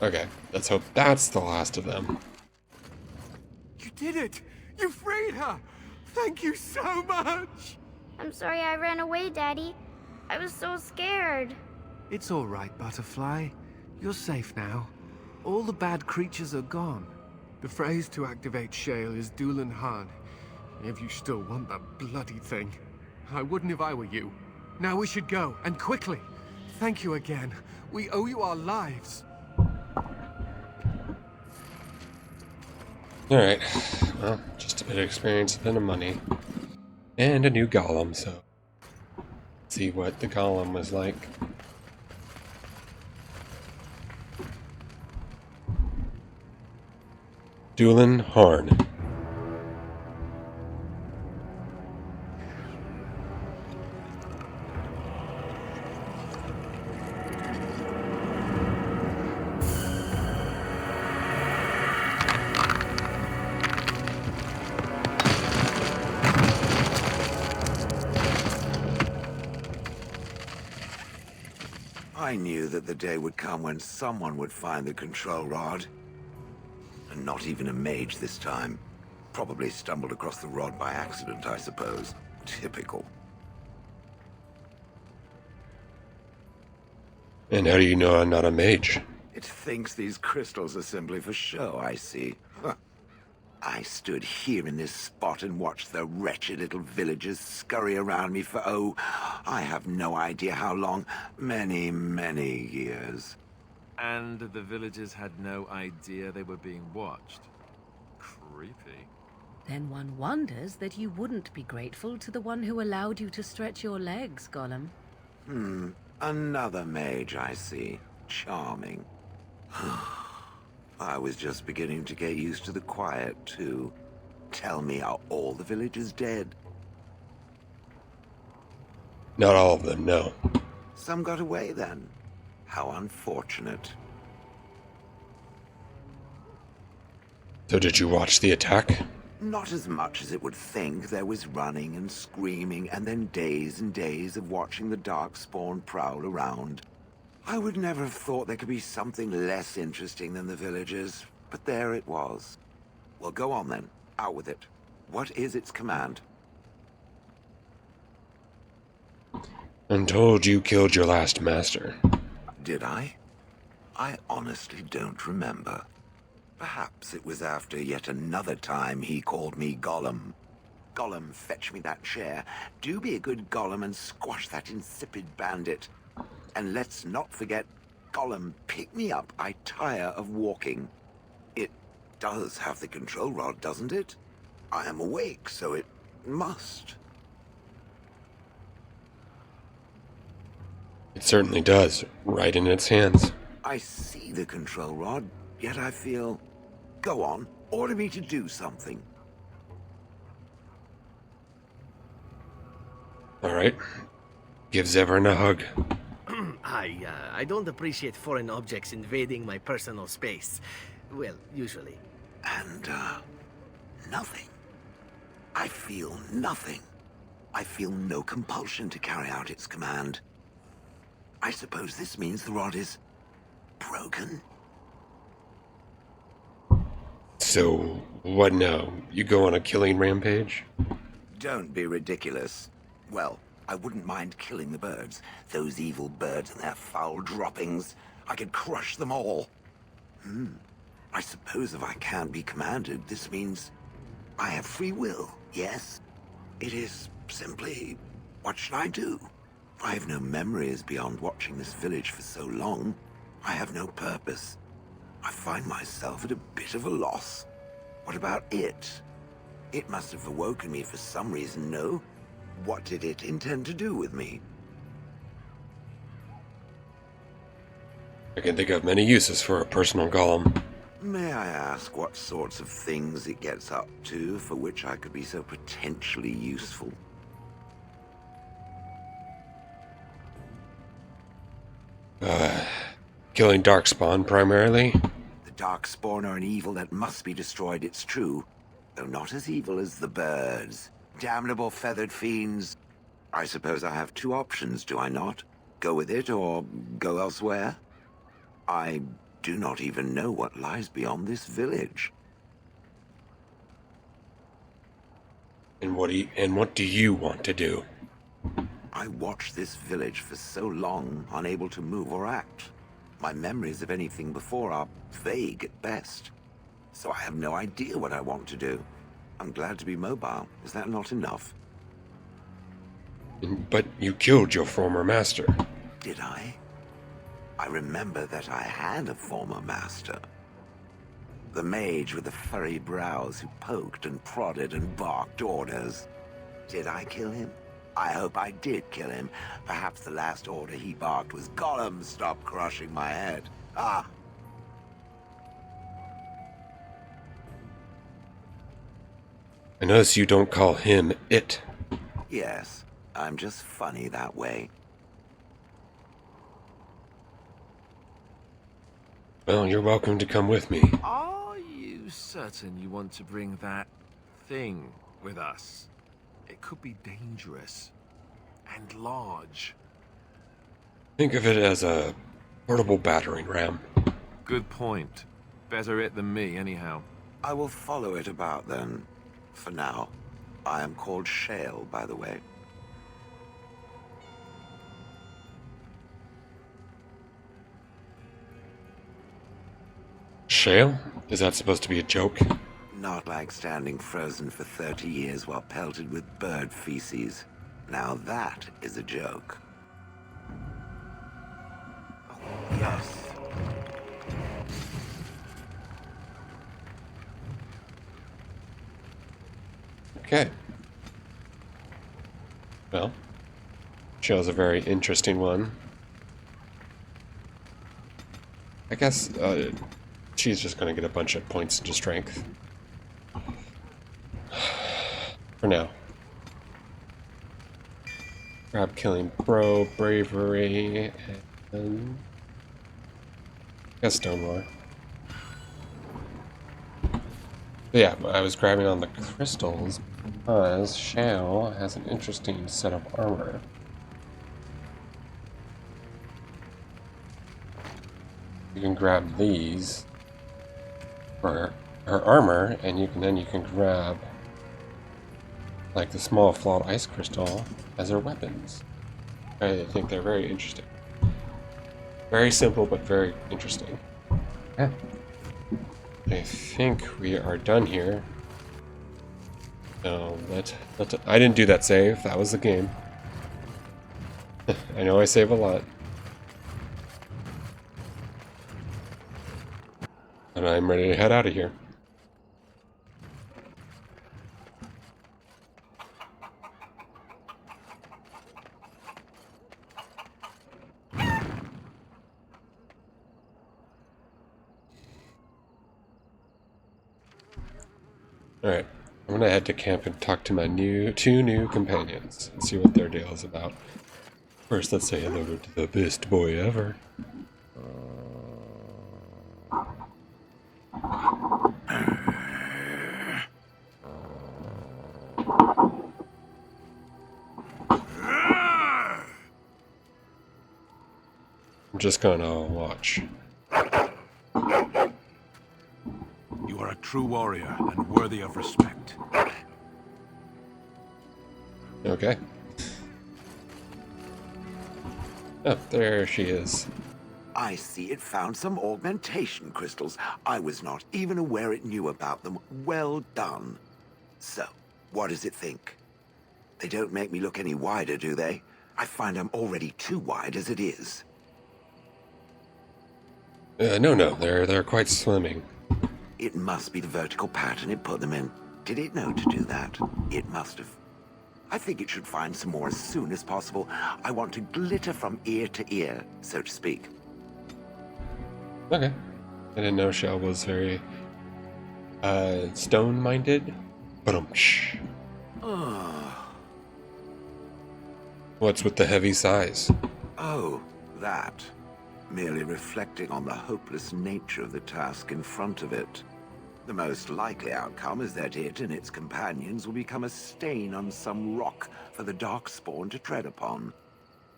Okay, let's hope that's the last of them. You did it! You freed her! Thank you so much! I'm sorry I ran away, Daddy. I was so scared. It's all right, Butterfly. You're safe now. All the bad creatures are gone. The phrase to activate Shale is Dulan Han. If you still want that bloody thing. I wouldn't if I were you. Now we should go, and quickly. Thank you again. We owe you our lives. Alright, well, just a bit of experience, a bit of money. And a new golem, so... Let's see what the golem was like. Dulan Horn. I knew that the day would come when someone would find the control rod. And not even a mage this time. Probably stumbled across the rod by accident, I suppose. Typical. And how do you know I'm not a mage? It thinks these crystals are simply for show, I see. Huh. I stood here in this spot and watched the wretched little villagers scurry around me for, oh, I have no idea how long. Many, many years. And the villagers had no idea they were being watched. Creepy. Then one wonders that you wouldn't be grateful to the one who allowed you to stretch your legs, Gollum. Another mage, I see. Charming. I was just beginning to get used to the quiet, too. Tell me, are all the villagers dead? Not all of them, no. Some got away, then. How unfortunate. So did you watch the attack? Not as much as it would think. There was running and screaming, and then days and days of watching the Darkspawn prowl around. I would never have thought there could be something less interesting than the villagers, but there it was. Well, go on then. Out with it. What is its command? I'm told you killed your last master. Did I? I honestly don't remember. Perhaps it was after yet another time he called me Gollum. Gollum, fetch me that chair. Do be a good Gollum and squash that insipid bandit. And let's not forget, Gollum, pick me up. I tire of walking. It does have the control rod, doesn't it? I am awake, so it must. It certainly does, right in its hands. I see the control rod, yet I feel... Go on, order me to do something. All right. Give Zevran a hug. I don't appreciate foreign objects invading my personal space. Well, usually. And, nothing. I feel nothing. I feel no compulsion to carry out its command. I suppose this means the rod is... broken? So, what now? You go on a killing rampage? Don't be ridiculous. Well, I wouldn't mind killing the birds. Those evil birds and their foul droppings. I could crush them all. I suppose if I can't be commanded, this means I have free will, yes? It is simply, what should I do? I have no memories beyond watching this village for so long. I have no purpose. I find myself at a bit of a loss. What about it? It must have awoken me for some reason, no? What did it intend to do with me? I can think of many uses for a personal golem. May I ask what sorts of things it gets up to for which I could be so potentially useful? Killing Darkspawn, primarily. The Darkspawn are an evil that must be destroyed, it's true. Though not as evil as the birds. Damnable feathered fiends. I suppose I have two options, do I not? Go with it or go elsewhere? I do not even know what lies beyond this village. And what do you want to do? I watched this village for so long, unable to move or act. My memories of anything before are vague at best. So I have no idea what I want to do. I'm glad to be mobile. Is that not enough? But you killed your former master. Did I? I remember that I had a former master. The mage with the furry brows who poked and prodded and barked orders. Did I kill him? I hope I did kill him. Perhaps the last order he barked was, Gollum, stop crushing my head. Ah. I notice you don't call him it. Yes, I'm just funny that way. Well, you're welcome to come with me. Are you certain you want to bring that thing with us? It could be dangerous and large. Think of it as a portable battering ram. Good point. Better it than me, anyhow. I will follow it about then. For now. I am called Shale, by the way. Shale? Is that supposed to be a joke? Not like standing frozen for 30 years while pelted with bird feces. Now that is a joke. Oh, yes. Okay. Well, Shale's a very interesting one. I guess she's just going to get a bunch of points into strength. For now. Grab killing bro, bravery, and I guess Stonewar. But yeah, I was grabbing on the crystals because Shale has an interesting set of armor. You can grab these for her armor, and you can grab like the small flawed ice crystal as her weapons. I think they're very interesting. Very simple, but very interesting. Yeah. I think we are done here. So I didn't do that save. That was the game. I know I save a lot. And I'm ready to head out of here. Alright, I'm gonna head to camp and talk to my two new companions and see what their deal is about. First, let's say hello to the best boy ever. I'm just gonna watch. You are a true warrior and worthy of respect. Okay. Oh, there she is. I see it found some augmentation crystals. I was not even aware it knew about them. Well done. So, what does it think? They don't make me look any wider, do they? I find I'm already too wide as it is. No, they're quite slimming. It must be the vertical pattern it put them in. Did it know to do that? It must have. I think it should find some more as soon as possible. I want to glitter from ear to ear, so to speak. Okay. I didn't know Shell was very stone-minded. Ba-dum-tsh. What's with the heavy sighs? Oh, that. Merely reflecting on the hopeless nature of the task in front of it. The most likely outcome is that it and its companions will become a stain on some rock for the Darkspawn to tread upon.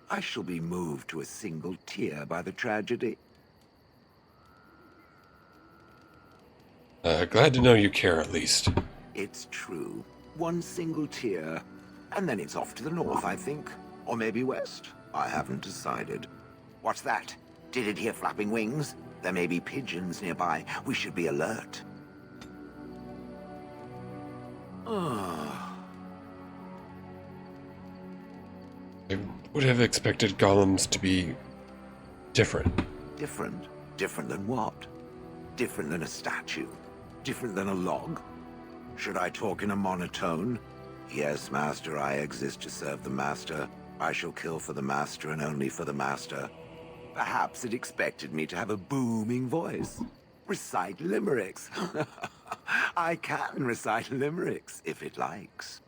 I shall be moved to a single tear by the tragedy. Glad to know you care, at least. It's true. One single tear. And then it's off to the north, I think. Or maybe west. I haven't decided. What's that? Did it hear flapping wings? There may be pigeons nearby. We should be alert. I would have expected golems to be different. Different? Different than what? Different than a statue? Different than a log? Should I talk in a monotone? Yes, Master, I exist to serve the Master. I shall kill for the Master and only for the Master. Perhaps it expected me to have a booming voice. Recite limericks. I can recite limericks, if it likes.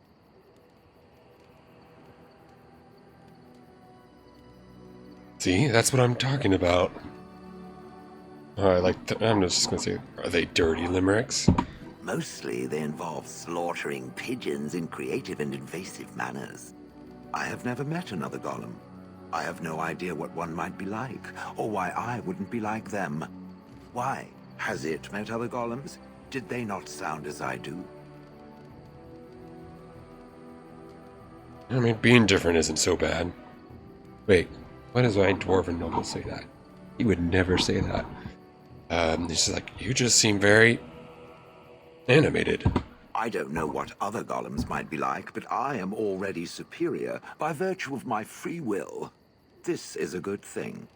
See, that's what I'm talking about. I'm just gonna say, are they dirty limericks? Mostly they involve slaughtering pigeons in creative and invasive manners. I have never met another golem. I have no idea what one might be like, or why I wouldn't be like them. Why? Has it met other golems? Did they not sound as I do? I mean, being different isn't so bad. Wait, why does my dwarven noble say that? He would never say that. He's just like, you just seem very animated. I don't know what other golems might be like, but I am already superior by virtue of my free will. This is a good thing.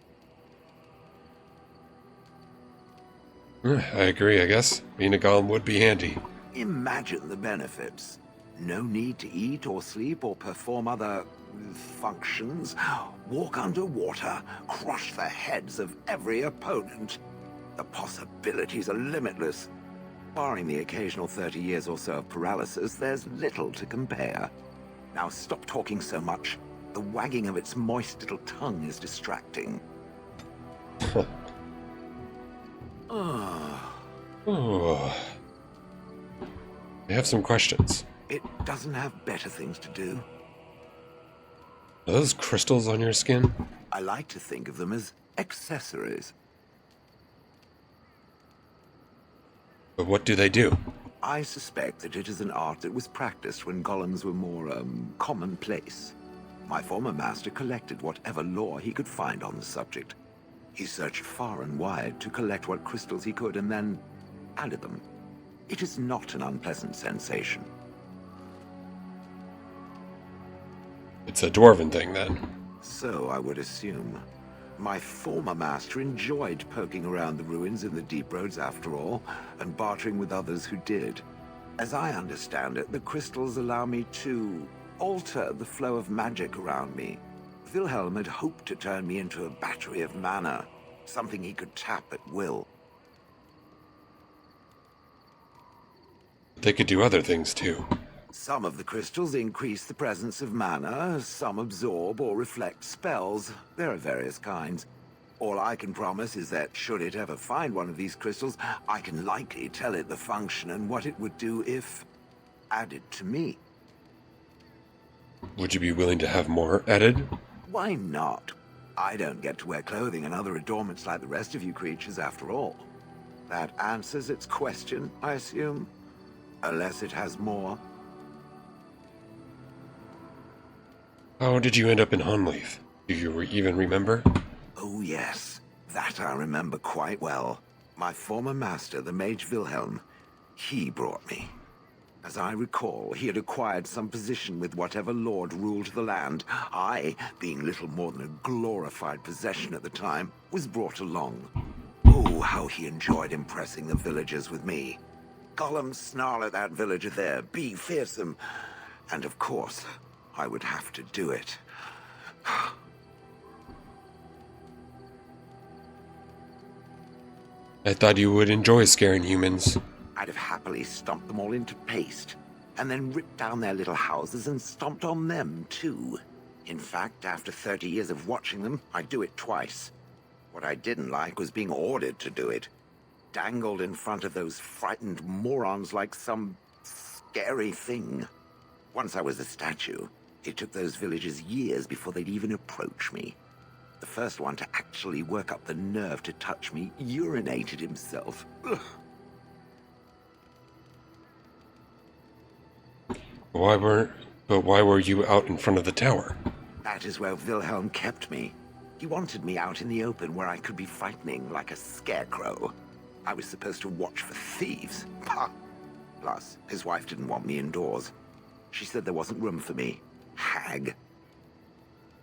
I agree, I guess. Being a golem would be handy. Imagine the benefits. No need to eat or sleep or perform other functions. Walk underwater, crush the heads of every opponent. The possibilities are limitless. Barring the occasional 30 years or so of paralysis, there's little to compare. Now stop talking so much. The wagging of its moist little tongue is distracting. Oh. I have some questions. It doesn't have better things to do. Are those crystals on your skin? I like to think of them as accessories. But what do they do? I suspect that it is an art that was practiced when golems were more, commonplace. My former master collected whatever lore he could find on the subject. He searched far and wide to collect what crystals he could and then added them. It is not an unpleasant sensation. It's a dwarven thing, then. So I would assume. My former master enjoyed poking around the ruins in the deep roads after all, and bartering with others who did. As I understand it, the crystals allow me to alter the flow of magic around me. Wilhelm had hoped to turn me into a battery of mana, something he could tap at will. They could do other things, too. Some of the crystals increase the presence of mana, some absorb or reflect spells. There are various kinds. All I can promise is that should it ever find one of these crystals, I can likely tell it the function and what it would do if added to me. Would you be willing to have more added? Why not? I don't get to wear clothing and other adornments like the rest of you creatures after all. That answers its question, I assume? Unless it has more. How did you end up in Hunleaf? Do you even remember? Oh yes, that I remember quite well. My former master, the Mage Wilhelm, he brought me. As I recall, he had acquired some position with whatever lord ruled the land. I, being little more than a glorified possession at the time, was brought along. Oh, how he enjoyed impressing the villagers with me. Gollum snarl at that villager there, be fearsome. And of course, I would have to do it. I thought you would enjoy scaring humans. I'd have happily stomped them all into paste, and then ripped down their little houses and stomped on them, too. In fact, after 30 years of watching them, I'd do it twice. What I didn't like was being ordered to do it. Dangled in front of those frightened morons like some scary thing. Once I was a statue, it took those villagers years before they'd even approach me. The first one to actually work up the nerve to touch me urinated himself. Ugh. Why were you out in front of the tower? That is where Wilhelm kept me. He wanted me out in the open where I could be frightening like a scarecrow. I was supposed to watch for thieves. Pah! Plus, his wife didn't want me indoors. She said there wasn't room for me. Hag.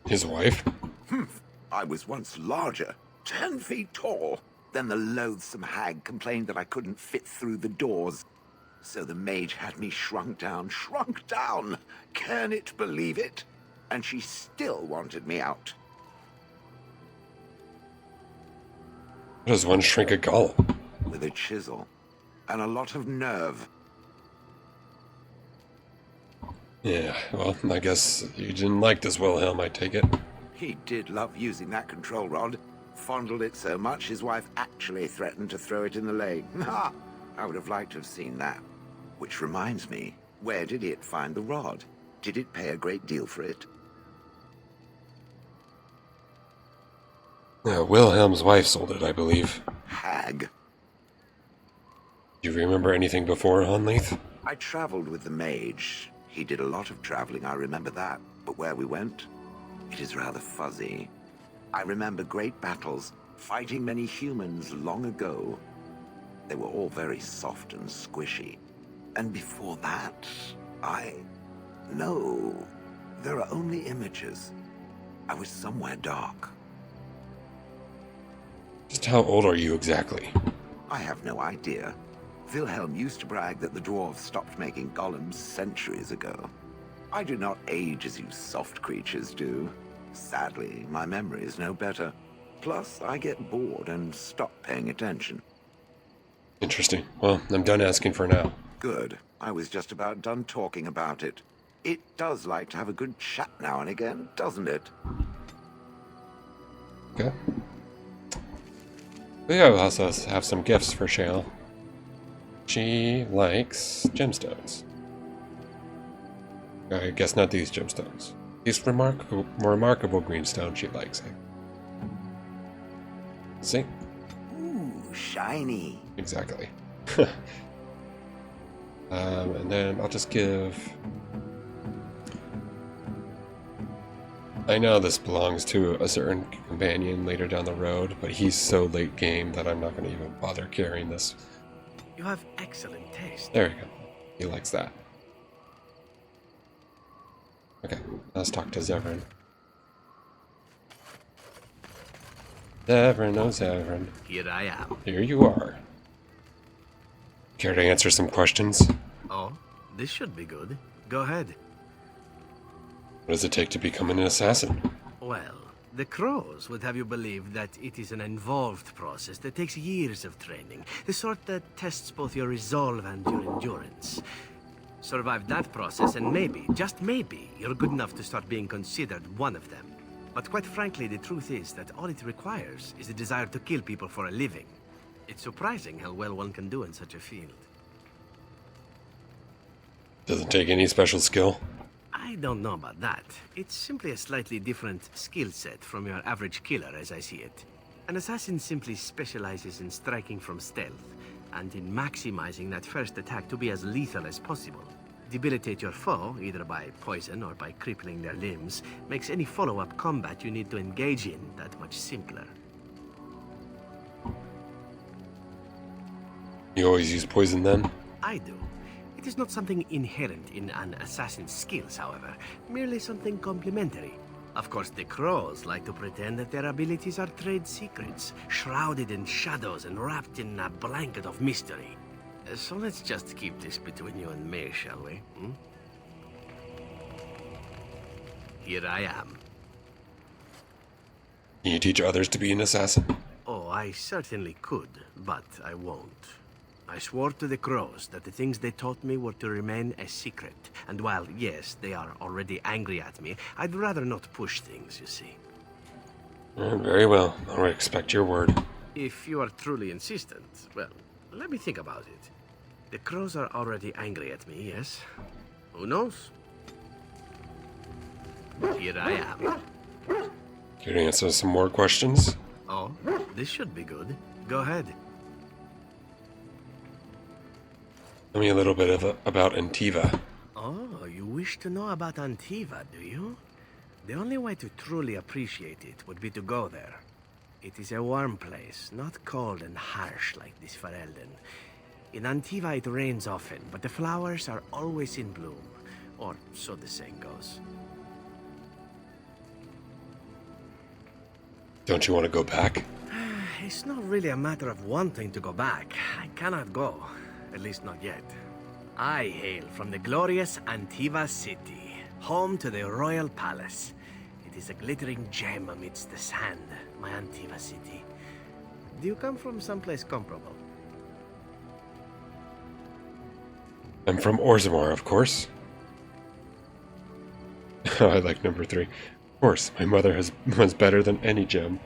His wife? I was once larger, 10 feet tall. Then the loathsome hag complained that I couldn't fit through the doors. So the mage had me shrunk down. Can it believe it? And she still wanted me out. How does one shrink a golem? With a chisel. And a lot of nerve. Yeah, well, I guess you didn't like this Wilhelm, I take it. He did love using that control rod. Fondled it so much, his wife actually threatened to throw it in the lake. Ha! I would have liked to have seen that. Which reminds me, where did it find the rod? Did it pay a great deal for it? Wilhelm's wife sold it, I believe. Hag. Do you remember anything before Honleith? I traveled with the mage. He did a lot of traveling, I remember that. But where we went, it is rather fuzzy. I remember great battles, fighting many humans long ago. They were all very soft and squishy. And before that, No. There are only images. I was somewhere dark. Just how old are you exactly? I have no idea. Wilhelm used to brag that the dwarves stopped making golems centuries ago. I do not age as you soft creatures do. Sadly, my memory is no better. Plus, I get bored and stop paying attention. Interesting. Well, I'm done asking for now. Good. I was just about done talking about it. It does like to have a good chat now and again, doesn't it? Okay. We also have some gifts for Shale. She likes gemstones. I guess not these gemstones. These remarkable greenstone she likes. See? Ooh, shiny. Exactly. And then I'll just give... I know this belongs to a certain companion later down the road, but he's so late game that I'm not going to even bother carrying this. You have excellent taste. There you go. He likes that. Okay, let's talk to Zevran. Zevran, oh Zevran. Here I am. Here you are. Care to answer some questions? Oh, this should be good. Go ahead. What does it take to become an assassin? Well, the Crows would have you believe that it is an involved process that takes years of training. The sort that tests both your resolve and your endurance. Survive that process and maybe, just maybe, you're good enough to start being considered one of them. But quite frankly, the truth is that all it requires is a desire to kill people for a living. It's surprising how well one can do in such a field. Doesn't take any special skill? I don't know about that. It's simply a slightly different skill set from your average killer, as I see it. An assassin simply specializes in striking from stealth, and in maximizing that first attack to be as lethal as possible. Debilitate your foe, either by poison or by crippling their limbs, makes any follow-up combat you need to engage in that much simpler. You always use poison then? I do. It is not something inherent in an assassin's skills, however, merely something complementary. Of course, the Crows like to pretend that their abilities are trade secrets, shrouded in shadows and wrapped in a blanket of mystery. So let's just keep this between you and me, shall we? Here I am. Can you teach others to be an assassin? Oh, I certainly could, but I won't. I swore to the Crows that the things they taught me were to remain a secret. And while, yes, they are already angry at me, I'd rather not push things, you see. Very well. I'll respect your word. If you are truly insistent, well, let me think about it. The Crows are already angry at me, yes? Who knows? Here I am. Can you answer some more questions? Oh, this should be good. Go ahead. Tell me a little bit about Antiva. Oh, you wish to know about Antiva, do you? The only way to truly appreciate it would be to go there. It is a warm place, not cold and harsh like this Ferelden. In Antiva it rains often, but the flowers are always in bloom. Or so the saying goes. Don't you want to go back? It's not really a matter of wanting to go back. I cannot go. At least not yet. I hail from the glorious Antiva city, home to the royal palace. It is a glittering gem amidst the sand, my Antiva city. Do you come from someplace comparable? I'm from Orzammar, of course. I like number 3. Of course, my mother was better than any gem.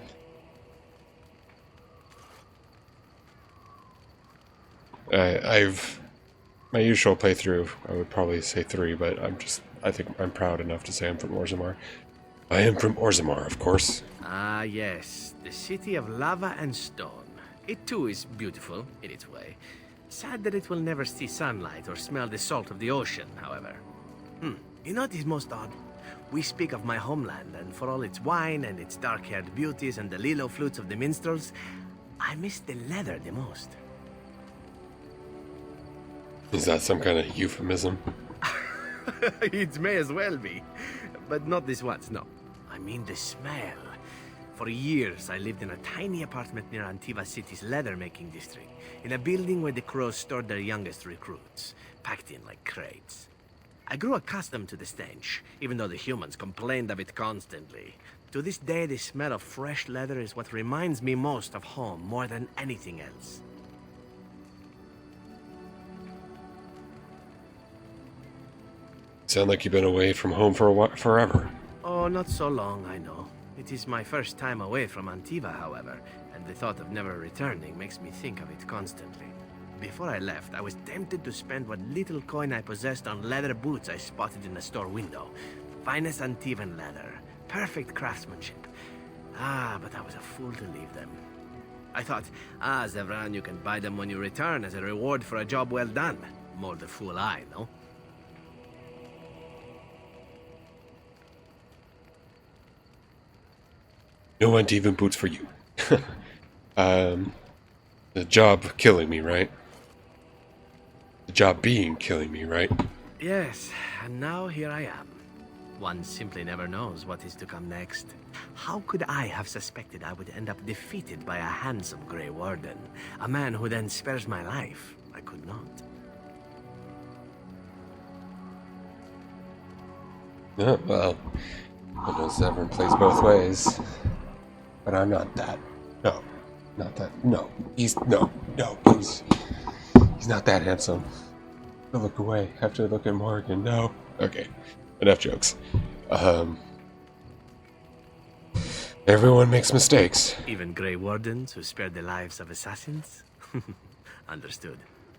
My usual playthrough, I would probably say 3, but I think I'm proud enough to say I'm from Orzammar. I am from Orzammar, of course. Ah, yes, the city of lava and stone. It too is beautiful, in its way. Sad that it will never see sunlight or smell the salt of the ocean, however. You know what is most odd? We speak of my homeland, and for all its wine and its dark-haired beauties and the lilo flutes of the minstrels, I miss the leather the most. Is that some kind of euphemism? It may as well be. But not this once, no. I mean the smell. For years, I lived in a tiny apartment near Antiva City's leather-making district, in a building where the crows stored their youngest recruits, packed in like crates. I grew accustomed to the stench, even though the humans complained of it constantly. To this day, the smell of fresh leather is what reminds me most of home, more than anything else. Sound like you've been away from home for a while, forever. Oh, not so long, I know. It is my first time away from Antiva, however, and the thought of never returning makes me think of it constantly. Before I left, I was tempted to spend what little coin I possessed on leather boots I spotted in a store window. Finest Antivan leather. Perfect craftsmanship. But I was a fool to leave them. I thought, Zevran, you can buy them when you return as a reward for a job well done. More the fool I, no? No Antivan boots for you. The job killing me, right? The job being killing me, right? Yes, and now here I am. One simply never knows what is to come next. How could I have suspected I would end up defeated by a handsome Grey Warden? A man who then spares my life? I could not. Oh, well, I know Zevran plays both ways. But I'm not that. No. Not that. No. He's not that handsome. I look away. Have to look at Morgan. No. Okay. Enough jokes. Everyone makes mistakes. Even Grey Wardens who spared the lives of assassins? Understood.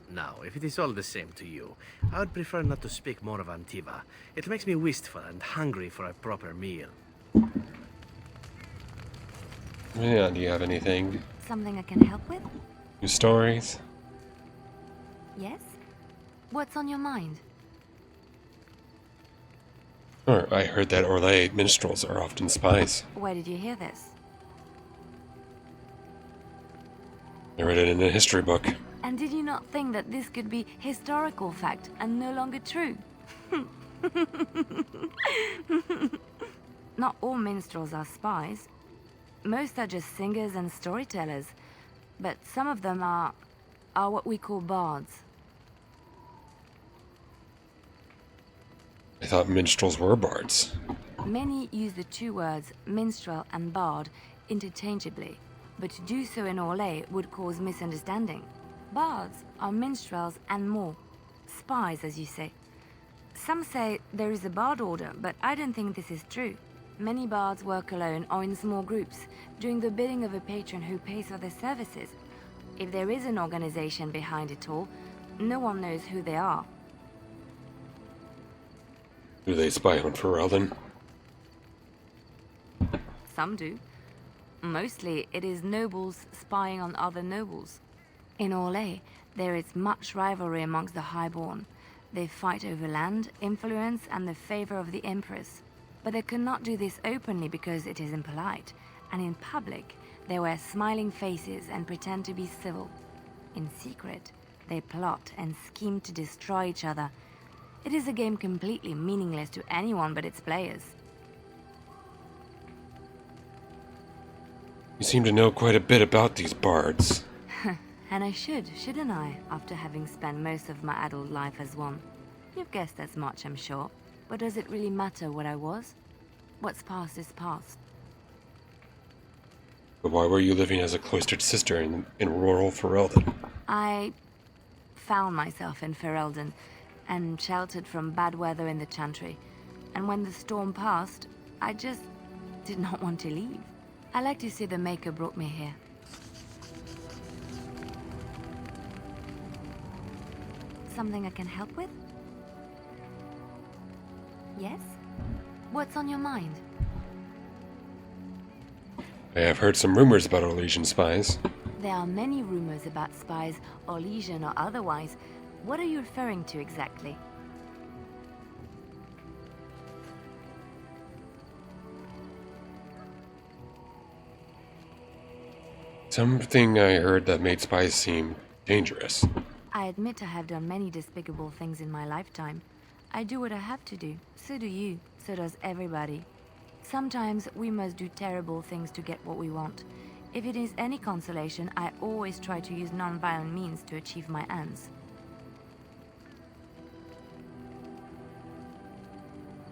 Now, if it is all the same to you, I would prefer not to speak more of Antiva. It makes me wistful and hungry for a proper meal. Yeah, do you have anything? Something I can help with? New stories? Yes? What's on your mind? Or I heard that Orlais minstrels are often spies. Where did you hear this? I read it in a history book. And did you not think that this could be historical fact and no longer true? Not all minstrels are spies. Most are just singers and storytellers, but some of them are what we call bards. I thought minstrels were bards. Many use the two words minstrel and bard interchangeably, but to do so in Orlais would cause misunderstanding. Bards are minstrels and more. Spies, as you say. Some say there is a bard order, but I don't think this is true. Many bards work alone or in small groups, doing the bidding of a patron who pays for their services. If there is an organization behind it all, no one knows who they are. Do they spy on Ferelden? Some do. Mostly it is nobles spying on other nobles. In Orlais, there is much rivalry amongst the highborn. They fight over land, influence, and the favor of the empress. But they cannot do this openly because it is impolite, and in public, they wear smiling faces and pretend to be civil. In secret, they plot and scheme to destroy each other. It is a game completely meaningless to anyone but its players. You seem to know quite a bit about these bards. And I shouldn't I, after having spent most of my adult life as one? You've guessed as much, I'm sure. But does it really matter what I was? What's past is past. But why were you living as a cloistered sister in rural Ferelden? I found myself in Ferelden and sheltered from bad weather in the Chantry. And when the storm passed, I just did not want to leave. I like to see the Maker brought me here. Something I can help with? Yes? What's on your mind? I have heard some rumors about Orlesian spies. There are many rumors about spies, Orlesian or otherwise. What are you referring to exactly? Something I heard that made spies seem dangerous. I admit I have done many despicable things in my lifetime. I do what I have to do. So do you. So does everybody. Sometimes we must do terrible things to get what we want. If it is any consolation, I always try to use non-violent means to achieve my ends.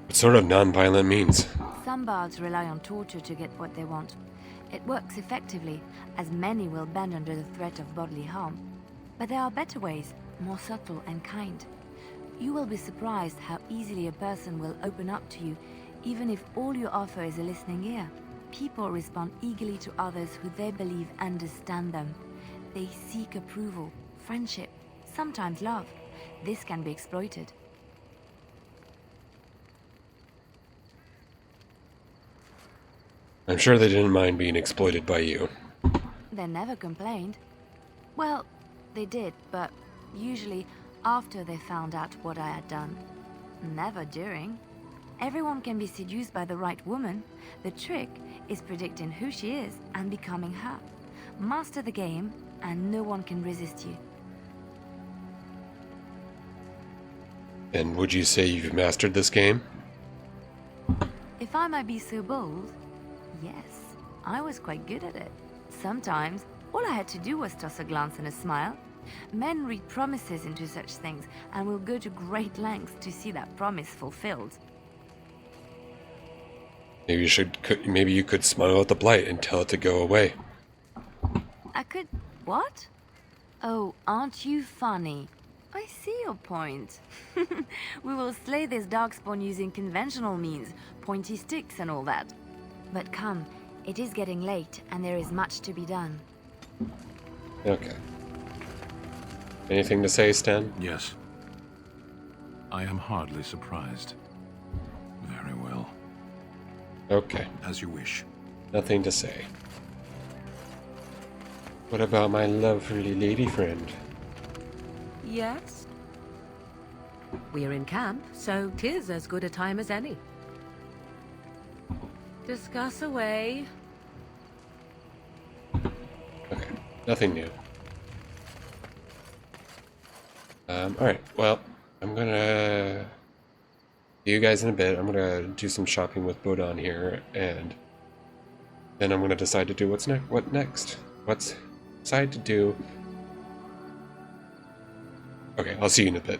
What sort of non-violent means? Some bards rely on torture to get what they want. It works effectively, as many will bend under the threat of bodily harm. But there are better ways, more subtle and kind. You will be surprised how easily a person will open up to you, even if all you offer is a listening ear. People respond eagerly to others who they believe understand them. They seek approval, friendship, sometimes love. This can be exploited. I'm sure they didn't mind being exploited by you. They never complained. Well, they did, but usually after they found out what I had done. Never during. Everyone can be seduced by the right woman. The trick is predicting who she is and becoming her. Master the game, and no one can resist you. And would you say you've mastered this game? If I might be so bold, yes, I was quite good at it. Sometimes, all I had to do was toss a glance and a smile. Men read promises into such things and will go to great lengths to see that promise fulfilled. Maybe you could smile at the blight and tell it to go away. I could... what? Oh, aren't you funny? I see your point. We will slay this darkspawn using conventional means, pointy sticks and all that. But come, it is getting late and there is much to be done. Okay. Anything to say, Stan? Yes. I am hardly surprised. Very well. Okay. As you wish. Nothing to say. What about my lovely lady friend? Yes? We're in camp, so 'tis as good a time as any. Discuss away. Okay. Nothing new. Alright, well, I'm gonna see you guys in a bit. I'm gonna do some shopping with Bodon here, and then I'm gonna decide to do what next. What's decide to do. Okay, I'll see you in a bit.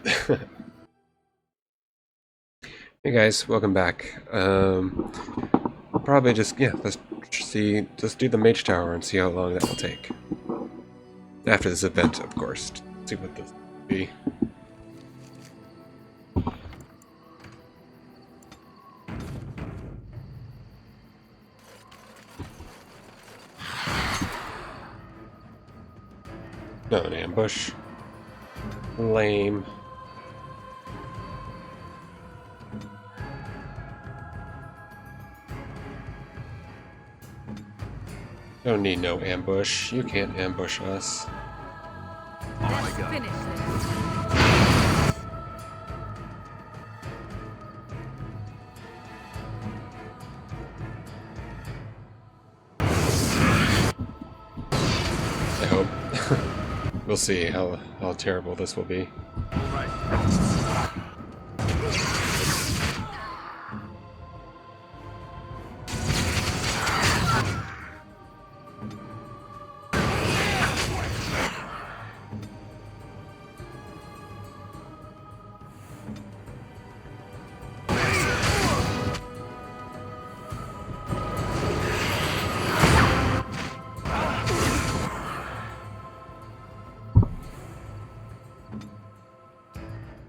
Hey guys, welcome back. Probably just let's do the Mage Tower and see how long that will take. After this event, of course. See what this will be. No, an ambush. Lame. Don't need no ambush. You can't ambush us. Let's finish this. I hope. We'll see how terrible this will be.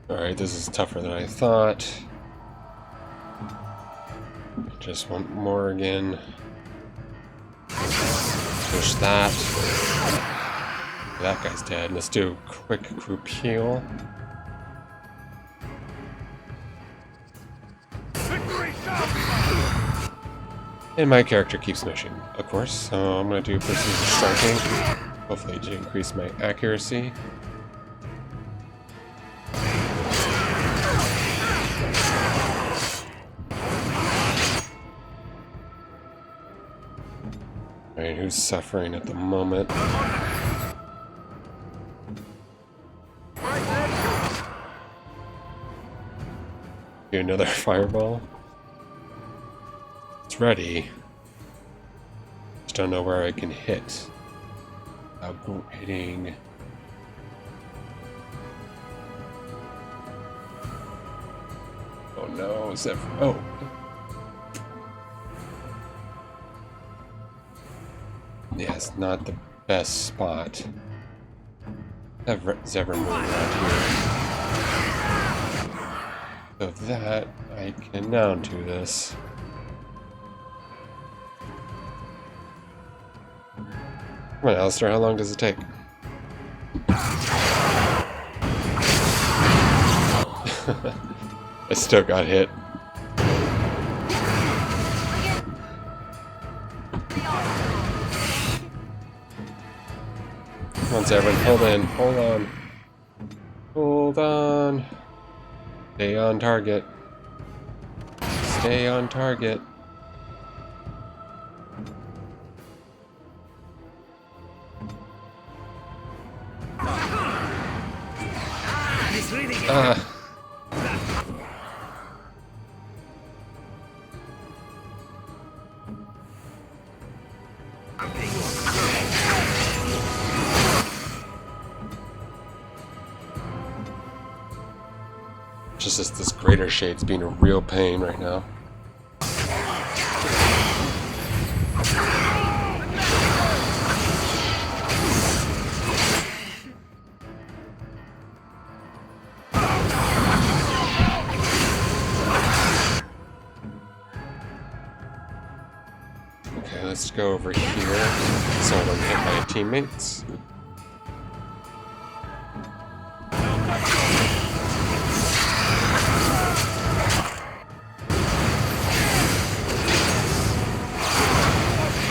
Alright, this is tougher than I thought. Just one more again. Push that. That guy's dead. Let's do a quick group heal. And my character keeps missing, of course, so I'm going to do precision striking, hopefully to increase my accuracy. Alright, who's suffering at the moment? Do another fireball. It's ready. Just don't know where I can hit. Without hitting. Oh no, is that? Oh. Yeah, it's not the best spot. Has ever moved around here. So that I can now do this. Come on, Alistair, how long does it take? I still got hit. Come on, Zevran, hold in, hold on. Hold on. Stay on target. Stay on target. Just this greater shade's being a real pain right now. Okay, let's go over here so I don't hit my teammates.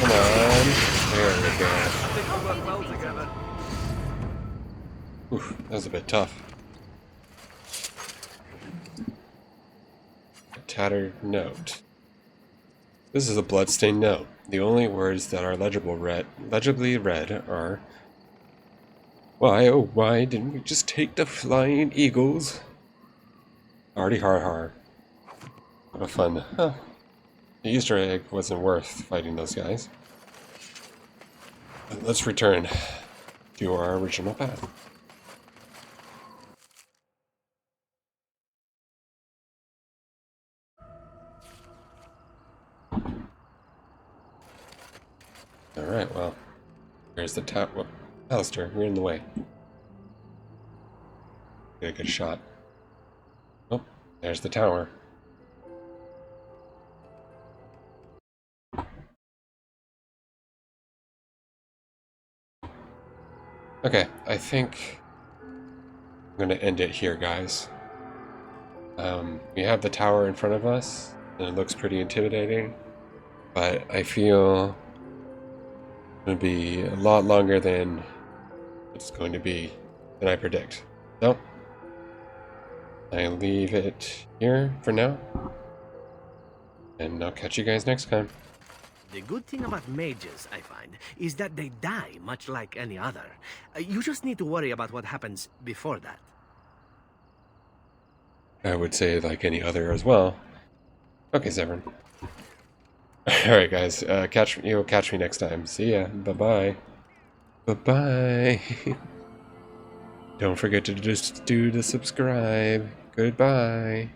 Come on. There we go. Oof, that was a bit tough. A tattered note. This is a bloodstained note. The only words that are legibly read are, "Why, oh why didn't we just take the flying eagles?" Hardy har har. What a fun. Huh. The Easter egg wasn't worth fighting those guys. But let's return to our original path. Alright, well, there's the tower. Well, Alistair, you're in the way. Get a good shot. Oh, there's the tower. Okay, I think I'm going to end it here, guys. We have the tower in front of us, and it looks pretty intimidating, but I feel it's going to be a lot longer than it's going to be, than I predict. So, I leave it here for now, and I'll catch you guys next time. The good thing about mages, I find, is that they die much like any other. You just need to worry about what happens before that. I would say like any other as well. Okay, Zevran. Alright guys, you'll catch me next time. See ya. Bye-bye. Bye-bye. Don't forget to just do the subscribe. Goodbye.